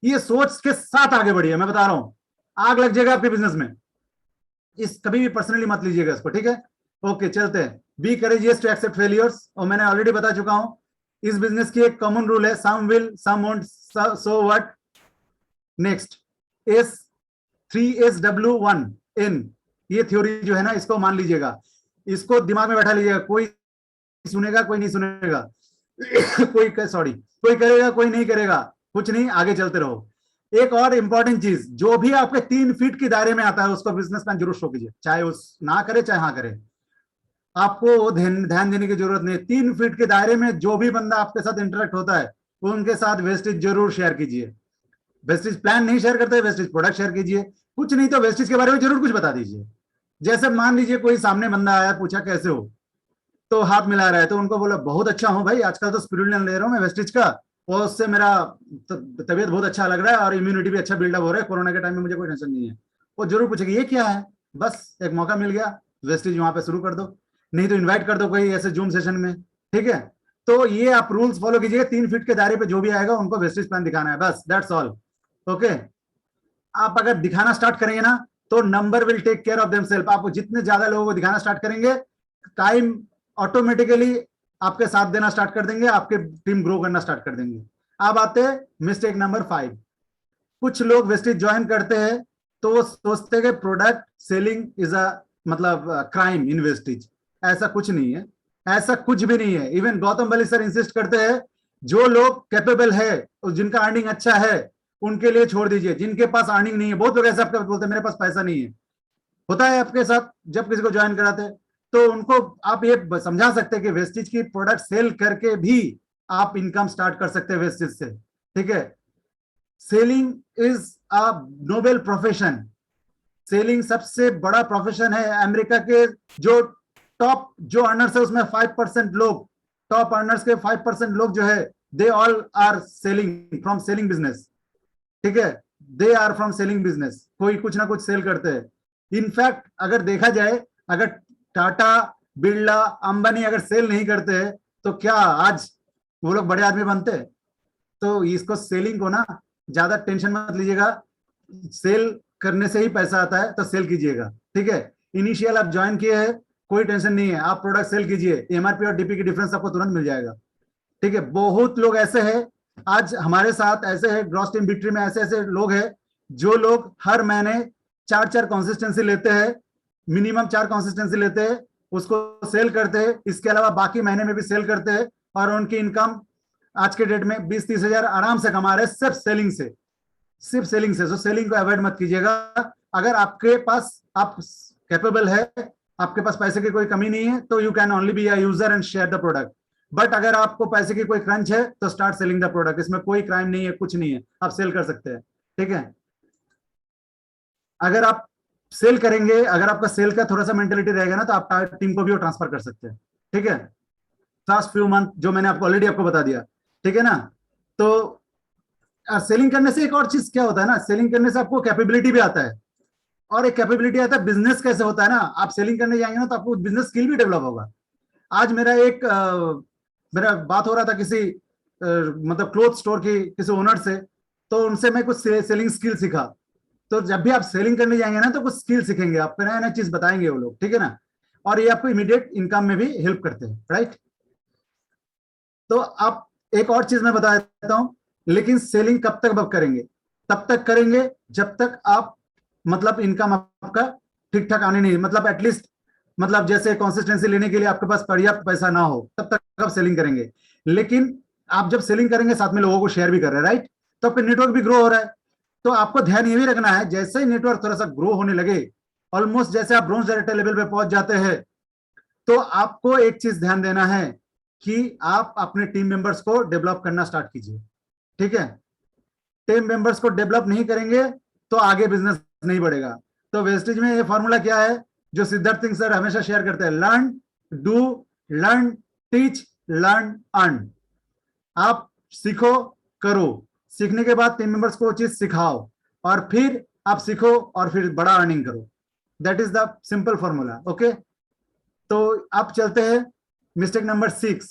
ये सोच के साथ आगे बढ़िए, मैं बता रहा हूं आग लग जाएगा आपके बिजनेस में। इस कभी भी पर्सनली मत लीजिएगा इसको, ठीक है। ओके चलते हैं। Be courageous to accept failures, और मैंने ऑलरेडी बता चुका हूं इस बिजनेस की एक कॉमन रूल है, some will some won't, so what. Next S3SW1N, ये थ्योरी जो है ना, इसको मान लीजिएगा, इसको दिमाग में बैठा लीजिएगा। कोई सुनेगा कोई नहीं सुनेगा, कोई करेगा कोई नहीं करेगा, कुछ नहीं, आगे चलते रहो। एक और इंपॉर्टेंट चीज, जो भी आपके 3 फीट के दायरे में आता है उसको बिजनेस प्लान जरूर शो कीजिए, चाहे उस ना करे चाहे हाँ करे। आपको ध्यान ध्यान देने की जरूरत नहीं है। 3 फीट के दायरे में जो भी बंदा आपके साथ इंटरेक्ट होता है वो उनके साथ वेस्टेज जरूर शेयर कीजिए। वेस्टेज प्लान नहीं शेयर करते, वेस्टेज प्रोडक्ट शेयर कीजिए। कुछ नहीं तो वेस्टेज के बारे में जरूर कुछ बता दीजिए। जैसे मान लीजिए कोई सामने बंदा आया, पूछा कैसे हो, तो हाथ मिला रहा है, तो उनको बोला बहुत अच्छा हूं भाई, आजकल तो स्पिरुलिना ले रहा हूं मैं वेस्टेज का, और उससे मेरा तबीयत बहुत अच्छा लग रहा है और इम्यूनिटी भी अच्छा बिल्डअप हो रहा है, कोरोना के टाइम में मुझे कोई टेंशन नहीं है। वो जरूर पूछेगी ये क्या है, बस एक मौका मिल गया, वेस्टेज वहां पे शुरू कर दो, नहीं तो इन्वाइट कर दो कोई ऐसे जूम सेशन में। ठीक है, तो ये आप रूल्स फॉलो कीजिए। 3 फीट के दायरे पे जो भी आएगा उनको वेस्टेज प्लान दिखाना है, बस दैट्स ऑल। ओके, आप अगर दिखाना स्टार्ट करेंगे ना तो number will take care of themselves. आप जितने ज्यादा लोगों को दिखाना स्टार्ट करेंगे, टाइम ऑटोमेटिकली आपके साथ देना स्टार्ट कर देंगे, आपके टीम ग्रो करना स्टार्ट कर देंगे। अब आते हैं मिस्टेक नंबर 5। कुछ लोग वेस्टेज ज्वाइन करते हैं तो वो सोचते हैं कि प्रोडक्ट सेलिंग इज अ मतलब क्राइम इन वेस्टेज। ऐसा कुछ नहीं है, ऐसा कुछ भी नहीं है। इवन गौतम बली सर इंसिस्ट करते हैं जो लोग कैपेबल है और जिनका अर्निंग अच्छा है उनके लिए छोड़ दीजिए, जिनके पास अर्निंग नहीं है। बहुत लोग ऐसा बोलते हैं मेरे पास पैसा नहीं है, होता है आपके साथ जब किसी को ज्वाइन कराते हैं, तो उनको आप ये समझा सकते हैं कि वेस्टेज की प्रोडक्ट सेल करके भी आप इनकम स्टार्ट कर सकते हैं वेस्टेज से। ठीक है, selling is a Nobel profession. Selling सबसे बड़ा प्रोफेशन है। अमेरिका के जो टॉप जो अर्नर्स है उसमें 5% लोग, टॉप अर्नर्स के 5% लोग जो है they all are selling from selling business. ठीक है, they are from selling business, कोई कुछ ना कुछ सेल करते हैं। इनफैक्ट अगर देखा जाए, अगर टाटा, बिरला, अंबानी अगर सेल नहीं करते हैं तो क्या आज वो लोग बड़े आदमी बनते हैं? तो इसको सेलिंग को ना ज्यादा टेंशन मत लीजिएगा, सेल करने से ही पैसा आता है, तो सेल कीजिएगा। ठीक है, इनिशियल आप ज्वाइन किए हैं, कोई टेंशन नहीं है, आप प्रोडक्ट सेल कीजिए, एमआरपी और डीपी की डिफरेंस आपको तुरंत मिल जाएगा। ठीक है, बहुत लोग ऐसे हैं आज हमारे साथ, ऐसे है ग्रॉस टीम विक्ट्री में ऐसे ऐसे लोग हैं जो लोग हर महीने 4 कंसिस्टेंसी लेते हैं, मिनिमम 4 कंसिस्टेंसी लेते हैं, उसको सेल करते हैं, इसके अलावा बाकी महीने में भी सेल करते हैं, और उनकी इनकम आज के डेट में 20-30 हजार आराम से कमा रहे हैं, सिर्फ सेलिंग से, सिर्फ सेलिंग से। तो सेलिंग को अवॉइड मत कीजिएगा। अगर आपके पास आप कैपेबल है, आपके पास पैसे की कोई कमी नहीं है, तो you can only be a user and share the product. But अगर आपको पैसे की कोई क्रंच है तो स्टार्ट सेलिंग द प्रोडक्ट। इसमें कोई क्राइम नहीं है, कुछ नहीं है, आप सेल कर सकते हैं। ठीक है, अगर आप सेल करेंगे, अगर आपका सेल का थोड़ा सा मेंटेलिटी रहेगा ना, तो आप टीम को भी वो ट्रांसफर कर सकते हैं। ठीक है, फर्स्ट फ्यू मंथ जो मैंने आपको ऑलरेडी आपको बता दिया। ठीक है ना, तो सेलिंग करने से एक और चीज क्या होता है ना, सेलिंग करने से आपको कैपेबिलिटी भी आता है, और एक कैपेबिलिटी आता है बिजनेस कैसे होता है ना। आप सेलिंग करने जाएंगे ना तो आपको बिजनेस स्किल भी डेवलप होगा। आज मेरा बात हो रहा था किसी मतलब क्लोथ स्टोर की किसी ओनर से, तो उनसे मैं कुछ सेलिंग स्किल सीखा। तो जब भी आप सेलिंग करने जाएंगे ना तो कुछ स्किल सीखेंगे, आपको नया नया चीज बताएंगे वो लोग। ठीक है ना, और ये आपको इमीडिएट इनकम में भी हेल्प करते हैं। राइट, तो आप एक और चीज मैं बता देता हूं, लेकिन सेलिंग कब तक करेंगे? तब तक करेंगे जब तक आप मतलब इनकम आपका ठीक ठाक आने नहीं, मतलब एटलीस्ट मतलब जैसे कंसिस्टेंसी लेने के लिए आपके पास पर्याप्त पैसा ना हो, तब तक आप सेलिंग करेंगे। लेकिन आप जब सेलिंग करेंगे साथ में लोगों को शेयर भी कर रहे हैं, राइट, तो आपका नेटवर्क भी ग्रो हो रहा है। तो आपको ध्यान ये भी रखना है, जैसे ही नेटवर्क थोड़ा सा ग्रो होने लगे, ऑलमोस्ट जैसे आप ब्रोंज डायरेक्टर लेवल पे पहुंच जाते हैं, तो आपको एक चीज ध्यान देना है कि आप अपने टीम मेंबर्स को डेवलप करना स्टार्ट कीजिए। ठीक है, टीम मेंबर्स को डेवलप नहीं करेंगे तो आगे बिजनेस नहीं बढ़ेगा। तो वेस्टेज में ये फॉर्मूला क्या है जो सिद्धार्थ सिंह सर हमेशा शेयर करते हैं? Learn, do, learn, teach, learn, earn. आप सीखो, करो, सीखने के बाद टीम मेंबर्स को वो चीज सिखाओ, और फिर आप सीखो और फिर बड़ा अर्निंग करो। That is the simple formula. Okay, तो आप चलते हैं mistake number 6।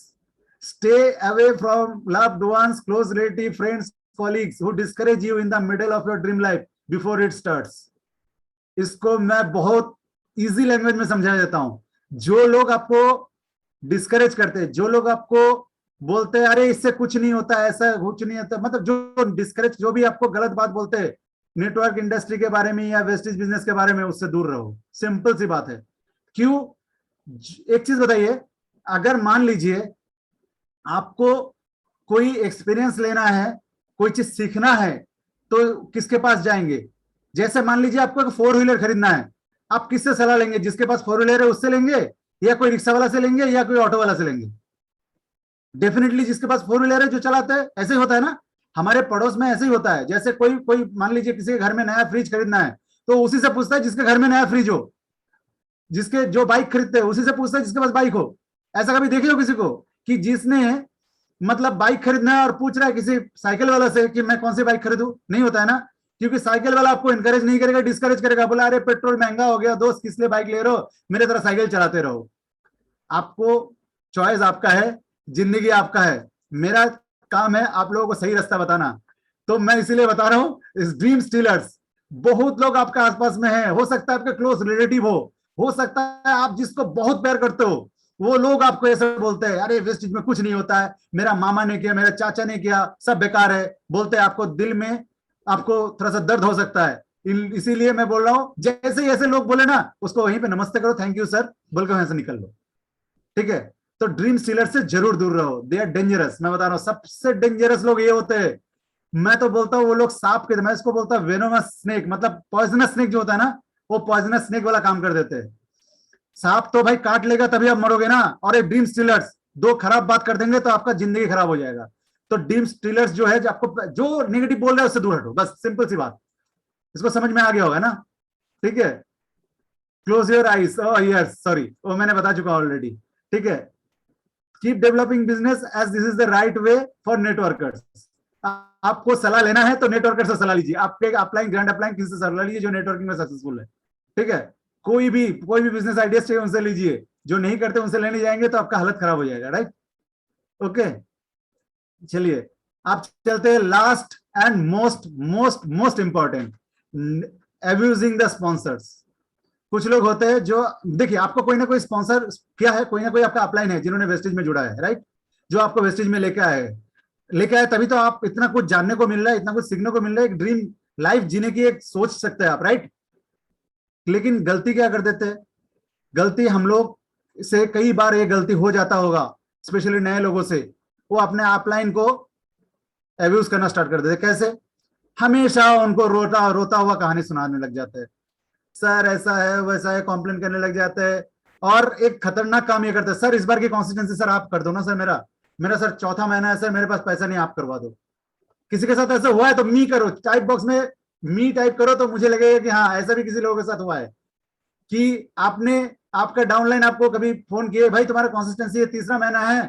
Stay away from loved ones, close relative, friends, colleagues who discourage you in the middle of your dream life before it starts। इसको मैं बहुत easy language में समझा देता हूं। जो लोग आपको डिस्करेज करते हैं, जो लोग आपको बोलते हैं अरे इससे कुछ नहीं होता, ऐसा कुछ नहीं होता, मतलब जो डिस्करेज, जो भी आपको गलत बात बोलते हैं नेटवर्क इंडस्ट्री के बारे में या वेस्टेज बिजनेस के बारे में, उससे दूर रहो। सिंपल सी बात है। क्यों? एक चीज बताइए, अगर मान लीजिए आपको कोई एक्सपीरियंस लेना है, कोई चीज सीखना है, तो किसके पास जाएंगे? जैसे मान लीजिए आपको एक 4 व्हीलर खरीदना है, आप किससे सलाह लेंगे? जिसके पास 4 व्हीलर है उससे लेंगे, या कोई रिक्शा वाला से लेंगे या कोई ऑटो वाला से लेंगे? डेफिनेटली जिसके पास फोर व्हीलर है, जो चलाते हैं, ऐसे ही होता है ना। हमारे पड़ोस में ऐसे ही होता है, जैसे कोई कोई मान लीजिए किसी के घर में नया फ्रिज खरीदना है, तो उसी से पूछता है जिसके घर में नया फ्रिज हो। जिसके जो बाइक खरीदते हैं उसी से पूछता है जिसके पास बाइक हो। ऐसा कभी देखे हो किसी को कि जिसने मतलब बाइक खरीदना है और पूछ रहा है किसी साइकिल वाला से कि मैं कौन सी बाइक खरीदूं? नहीं होता है ना, क्योंकि साइकिल वाला आपको इंकरेज नहीं करेगा, डिस्करेज करेगा, बोला अरे पेट्रोल महंगा हो गया दोस्त, किस लिए बाइक ले रहे हो, मेरे तरह साइकिल चलाते रहो। आपको चॉइस आपका है, जिंदगी आपका है। मेरा काम है आप लोगों को सही रास्ता बताना। तो मैं इसीलिए बता रहा हूं, इस ड्रीम स्टीलर्स बहुत लोग आपके आसपास में हैं, हो सकता है आपके क्लोज रिलेटिव हो सकता है आप जिसको बहुत प्यार करते हो, वो लोग आपको ऐसे बोलते हैं अरे वेस्टेज में कुछ नहीं होता है, मेरा मामा ने किया, मेरा चाचा ने किया, सब बेकार है, बोलते हैं। आपको दिल में आपको थोड़ा सा दर्द हो सकता है। इसीलिए मैं बोल रहा हूं, जैसे ही ऐसे लोग बोले ना, उसको वहीं पे नमस्ते करो, थैंक यू सर बोल के वहां से निकल लो, ठीक है? तो ड्रीम स्टीलर से जरूर दूर रहो, दे आर डेंजरस। मैं बता रहा हूं, सबसे डेंजरस लोग ये होते हैं। मैं तो बोलता हूं वो लोग सांप के, मैं इसको बोलता हूं वेनोमस स्नेक, मतलब पॉइजनस स्नेक जो होता है ना, वो पॉइजनस स्नेक वाला काम कर देते हैं। सांप तो भाई काट लेगा तभी आप मरोगे ना, और एक ड्रीम स्टीलर्स दो खराब बात कर देंगे तो आपका जिंदगी खराब हो जाएगा। तो ड्रीम स्टीलर्स जो है, जो आपको जो नेगेटिव बोल रहा है उससे दूर हटो, बस सिंपल सी बात। इसको समझ में आ गया होगा ना? ठीक है, close your eyes, oh yes sorry, वो मैंने बता चुका ऑलरेडी। ठीक है, keep developing business as this is the right way for networkers. आपको सलाह लेना है तो नेटवर्कर से सलाह लीजिए, आपके अपलाइन ग्रैंड अपलाइन किसी से सलाह लीजिए जो नेटवर्किंग में सक्सेसफुल है। ठीक है, कोई भी बिजनेस आइडियाज चाहिए उनसे लीजिए, जो नहीं करते उनसे लेने जाएंगे तो आपका हालत खराब हो जाएगा, राइट? ओके, चलिए आप चलते हैं last and most most most important, abusing the sponsors. कुछ लोग होते हैं जो, देखिए आपको कोई ना कोई स्पॉन्सर क्या है, कोई ना कोई आपका अपलाइन है जिन्होंने वेस्टेज में जुड़ा है, राइट? जो आपको वेस्टेज में लेके आए तभी तो आप इतना कुछ जानने को मिल रहा है, इतना कुछ सीखने को मिल रहा है, एक ड्रीम लाइफ जीने की एक सोच सकते हैं आप, राइट? लेकिन गलती क्या कर देते हैं? गलती हम लोग से कई बार ये गलती हो जाता होगा, स्पेशली नए लोगों से, वो अपने अपलाइन को एब्यूज करना स्टार्ट कर देते। कैसे? हमेशा उनको रोता रोता हुआ कहानी सुनाने लग जाते हैं, सर ऐसा है वैसा है, कॉम्प्लेन करने लग जाते हैं। और एक खतरनाक काम ये करते हैं, सर इस बार की कंसिस्टेंसी सर आप कर दो ना सर, मेरा मेरा सर चौथा महीना है सर, मेरे पास पैसा नहीं, आप करवा दो। किसी के साथ ऐसा हुआ है तो मी करो, टाइप बॉक्स में मी टाइप करो तो मुझे लगेगा कि हाँ ऐसा भी किसी लोगों के साथ हुआ है कि आपने, आपका डाउनलाइन आपको कभी फोन किए, भाई तुम्हारा कंसिस्टेंसी तीसरा महीना है,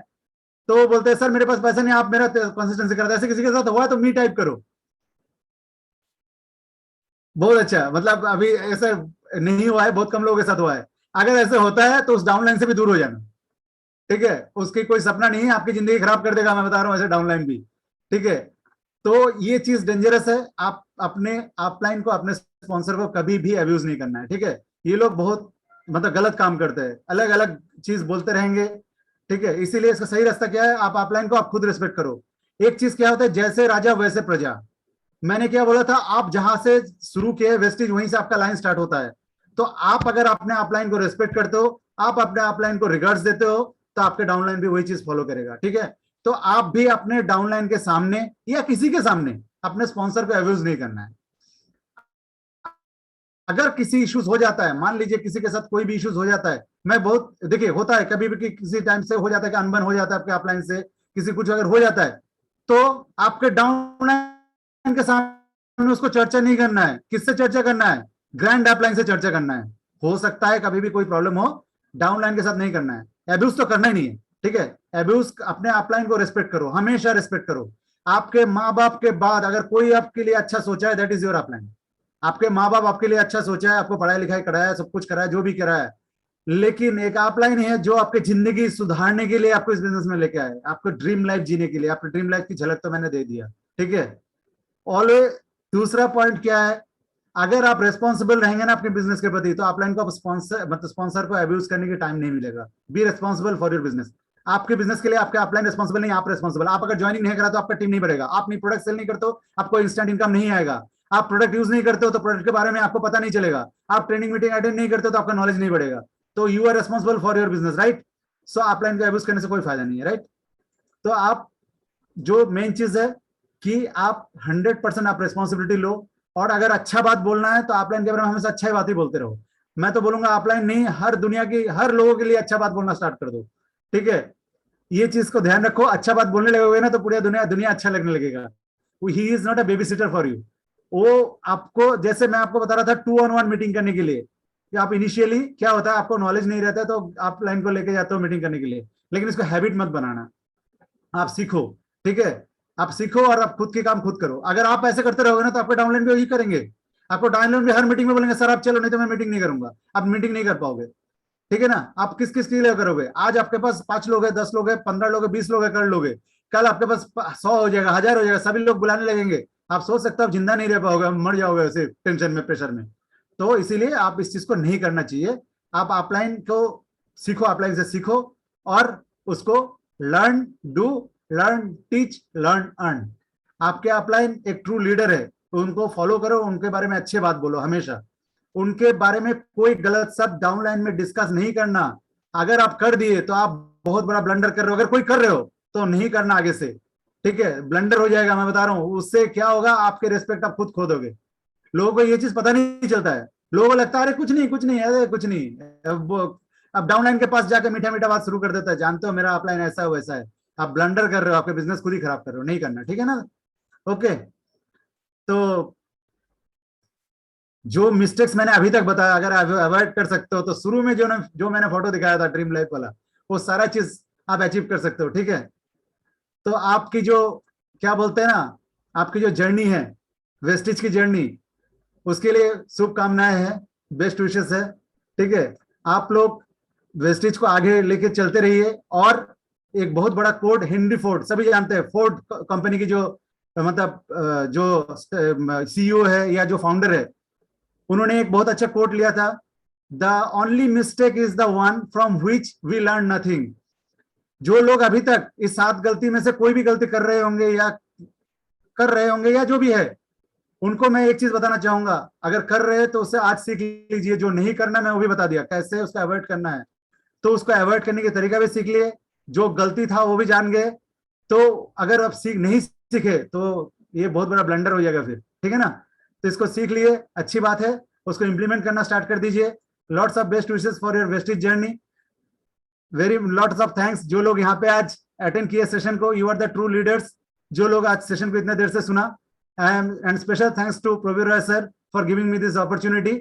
तो वो बोलते हैं सर मेरे पास पैसा नहीं, आप मेरा कंसिस्टेंसी कर दो। ऐसे किसी के साथ हुआ है तो मी टाइप करो। बहुत अच्छा, मतलब अभी ऐसा नहीं हुआ है, बहुत कम लोगों के साथ हुआ है। अगर ऐसे होता है तो उस डाउनलाइन से भी दूर हो जाना, ठीक है? उसकी कोई सपना नहीं है, आपकी जिंदगी खराब कर देगा, मैं बता रहा हूं, ऐसे डाउनलाइन भी। ठीक है, तो ये चीज डेंजरस है। आप अपने अपलाइन को, अपने स्पॉन्सर को कभी भी अब्यूज नहीं करना है, ठीक है? ये लोग बहुत मतलब गलत काम करते हैं, अलग अलग चीज बोलते रहेंगे, ठीक है? इसीलिए इसका सही रास्ता क्या है, आप अपलाइन को आप खुद रिस्पेक्ट करो। एक चीज क्या होता है, जैसे राजा वैसे प्रजा। मैंने क्या बोला था, आप जहां से शुरू किए वेस्टेज वहीं से आपका लाइन स्टार्ट होता है। तो आप अगर अपने अपलाइन को रिस्पेक्ट करते हो, आप अपने अपलाइन को रिगार्ड्स देते हो, तो आपके डाउनलाइन भी वही चीज फॉलो करेगा, ठीक है? तो आप भी अपने डाउनलाइन के सामने या किसी के सामने अपने स्पॉन्सर को अब्यूज नहीं करना है। अगर किसी इश्यूज हो जाता है, मान लीजिए किसी के साथ कोई भी इश्यूज हो जाता है, मैं बहुत, देखिए होता है कभी भी किसी टाइम से हो जाता है कि अनबन हो जाता है आपके अपलाइन से, किसी कुछ अगर हो जाता है, तो आपके डाउनलाइन के सामने उसको चर्चा नहीं करना है। किससे चर्चा करना है? ग्रैंड अपलाइन से चर्चा करना है। हो सकता है कभी भी कोई प्रॉब्लम हो, डाउनलाइन के साथ नहीं करना है, एब्यूज तो करना ही नहीं है, ठीक है? एब्यूज, अपने अपलाइन को रिस्पेक्ट करो, हमेशा रिस्पेक्ट करो। आपके माँ बाप के बाद अगर कोई आपके लिए अच्छा सोचा है, दैट इज योर अपलाइन। आपके माँ बाप आपके लिए अच्छा सोचा है, आपको पढ़ाई लिखाई कराया, सब कुछ कराया, जो भी कराया, लेकिन एक अपलाइन है जो आपकी जिंदगी सुधारने के लिए आपको इस बिजनेस में लेके आए, आपको ड्रीम लाइफ जीने के लिए। आपकी ड्रीम लाइफ की झलक तो मैंने दे दिया, ठीक है? ऑलवेज दूसरा पॉइंट क्या है, अगर आप रेस्पॉन्सिबल रहेंगे ना अपने बिजनेस के प्रति, तो अपलाइन को स्पॉन्सर, मतलब स्पॉन्सर को अब्यूज करने की टाइम नहीं मिलेगा। B responsible for your business. आपके बिजनेस के लिए आपका अपलाइन रेस्पॉन्सिबल नहीं, आप रेस्पॉन्सिबल। आप अगर ज्वाइनिंग नहीं करा तो आपका टीम नहीं बढ़ेगा, आप नहीं प्रोडक्ट सेल नहीं करते हो, आपको इंस्टेंट इनकम नहीं आएगा। आप प्रोडक्ट यूज नहीं करते हो तो प्रोडक्ट के बारे में आपको पता नहीं चलेगा। आप ट्रेनिंग मीटिंग अटेंड नहीं करते हो तो आपका नॉलेज नहीं बढ़ेगा। तो you are responsible for your business, right? So upline को अब्यूज करने से कोई फायदा नहीं है, राइट? तो आप, जो मेन चीज है कि आप 100% आप रेस्पॉन्सिबिलिटी लो, और अगर अच्छा बात बोलना है तो अपलाइन के बारे में हमेशा अच्छा ही बात ही बोलते रहो। मैं तो बोलूंगा ऑफलाइन नहीं, हर दुनिया की हर लोगों के लिए अच्छा बात बोलना स्टार्ट कर दो, ठीक है। ये चीज को ध्यान रखो, अच्छा बात बोलने लगोगे ना तो पूरी दुनिया दुनिया अच्छा लगने लगेगा। He is not a baby sitter for you. वो आपको, जैसे मैं आपको बता रहा था 2-on-1 मीटिंग करने के लिए, कि आप इनिशियली क्या होता है, आपको नॉलेज नहीं रहता है तो आप लाइन को लेके जाते हो मीटिंग करने के लिए, लेकिन इसको हैबिट मत बनाना, आप सीखो, ठीक है। आप सीखो और आप खुद के काम खुद करो। अगर आप ऐसे करते रहोगे ना तो आपको डाउनलाइन भी वही करेंगे, आपको डाउनलाइन भी हर मीटिंग में बोलेंगे सर आप चलो नहीं तो मैं मीटिंग नहीं करूंगा, आप मीटिंग नहीं कर पाओगे, ठीक है ना। आप किस किस के लिए करोगे? आज आपके पास 5 लोग है, 10 लोग है, 15 लोग है, 20 लोग है, कर लोगे। कल आपके पास 100 हो जाएगा, 1000 हो जाएगा, सभी लोग बुलाने लगेंगे, आप सोच सकते हो आप जिंदा नहीं रह पाओगे, मर जाओगे ऐसे टेंशन में, प्रेशर में। तो इसीलिए आप इस चीज को नहीं करना चाहिए। आप ऑफलाइन को सीखो, ऑफलाइन से सीखो और उसको learn do learn teach learn earn. आपके ऑफलाइन एक ट्रू लीडर है, उनको फॉलो करो, उनके बारे में अच्छी बात बोलो हमेशा, उनके बारे में कोई गलत शब्द डाउनलाइन में डिस्कस नहीं करना। अगर आप कर दिए तो आप बहुत बड़ा ब्लंडर कर रहे हो, अगर कोई कर रहे हो तो नहीं करना आगे से, ठीक है। ब्लंडर हो जाएगा, मैं बता रहा हूं, उससे क्या होगा, आपके रिस्पेक्ट आप खुद खो दोगे। लोगों को ये चीज पता नहीं चलता है, लोगों को लगता है अरे कुछ नहीं कुछ नहीं, अरे कुछ नहीं। अब डाउनलाइन के पास जाकर मीठा मीठा बात शुरू कर देता है, जानते हो मेरा अपलाइन ऐसा है वैसा है, आप ब्लंडर कर रहे हो, आपके बिजनेस खुद ही खराब कर रहे हो, नहीं करना, ठीक है ना। ओके, तो जो मिस्टेक्स मैंने अभी तक बताया अगर आप अवॉइड कर सकते हो तो शुरू में जो मैंने फोटो दिखाया था ड्रीम लाइफ वाला, वो सारा चीज आप अचीव कर सकते हो, ठीक है। तो आपकी जो क्या बोलते हैं ना, आपकी जो जर्नी है, वेस्टिज की जर्नी, उसके लिए शुभकामनाएं हैं, बेस्ट विशेस है, ठीक है। आप लोग वेस्टिज को आगे लेके चलते रहिए। और एक बहुत बड़ा कोड, हेनरी फोर्ड, सभी जानते हैं, फोर्ड कंपनी की जो मतलब जो सीईओ है या जो फाउंडर है, उन्होंने एक बहुत अच्छा कोट लिया था, the only mistake is the one from which we learn nothing. जो लोग अभी तक इस 7 गलती में से कोई भी गलती कर रहे होंगे या जो भी है, उनको मैं एक चीज बताना चाहूंगा, अगर कर रहे हैं तो उससे आज सीख लीजिए, जो नहीं करना मैं वो भी बता दिया कैसे उसको अवॉइड करना है, तो उसको अवॉइड करने के तरीका भी सीख लिए, जो गलती था वो भी जान गए। तो अगर आप नहीं सीखे तो ये बहुत बड़ा ब्लंडर हो जाएगा फिर, ठीक है ना। तो इसको सीख लिए, अच्छी बात है, उसको इंप्लीमेंट करना स्टार्ट कर दीजिए। Lots of best wishes for your wastage journey, very lots of thanks जो लोग यहाँ पे आज अटेंड किए सेशन को, you are the true leaders, जो लोग आज सेशन को इतने देर से सुना। And special thanks to Pravir Roy sir for giving me this opportunity,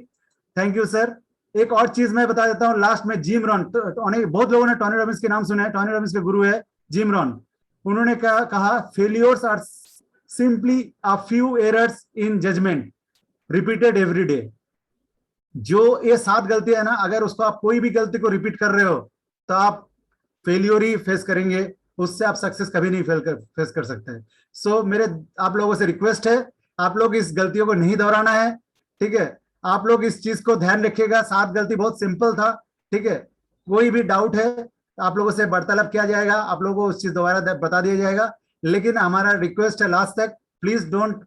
thank you sir. एक और चीज मैं बता देता हूँ लास्ट में, जिम रॉन, बहुत लोगों ने टोनी रॉबिन्स के नाम सुना है, टोनी रॉबिन्स के गुरु है जिम रॉन। उन्होंने कहा failures are simply a few errors in judgement repeated every day. जो ये 7 गलतियां है ना, अगर उसको आप कोई भी गलती को रिपीट कर रहे हो तो आप फेलियर ही फेस करेंगे, उससे आप सक्सेस कभी नहीं फेस कर सकते हैं। सो मेरे आप लोगों से रिक्वेस्ट है, आप लोग इस गलतियों को नहीं दोहराना है, ठीक है। आप लोग इस चीज को ध्यान रखिएगा, 7 गलती बहुत सिंपल था, ठीक है। कोई भी डाउट है आप लोगों से वार्तालाप किया जाएगा, आप लोगों को उस चीज दोबारा बता दिया जाएगा, लेकिन हमारा रिक्वेस्ट है लास्ट तक, प्लीज डोंट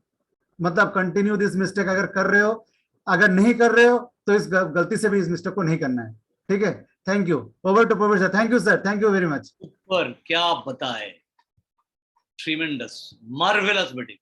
मतलब कंटिन्यू दिस मिस्टेक। अगर कर रहे हो, अगर नहीं कर रहे हो तो इस गलती से भी इस मिस्टेक को नहीं करना है, ठीक है। Thank you, over to Pravir sir. Thank you sir, thank you very much. ऊपर क्या बताए, ट्रीमेंडस, मार्वेलस मीटिंग।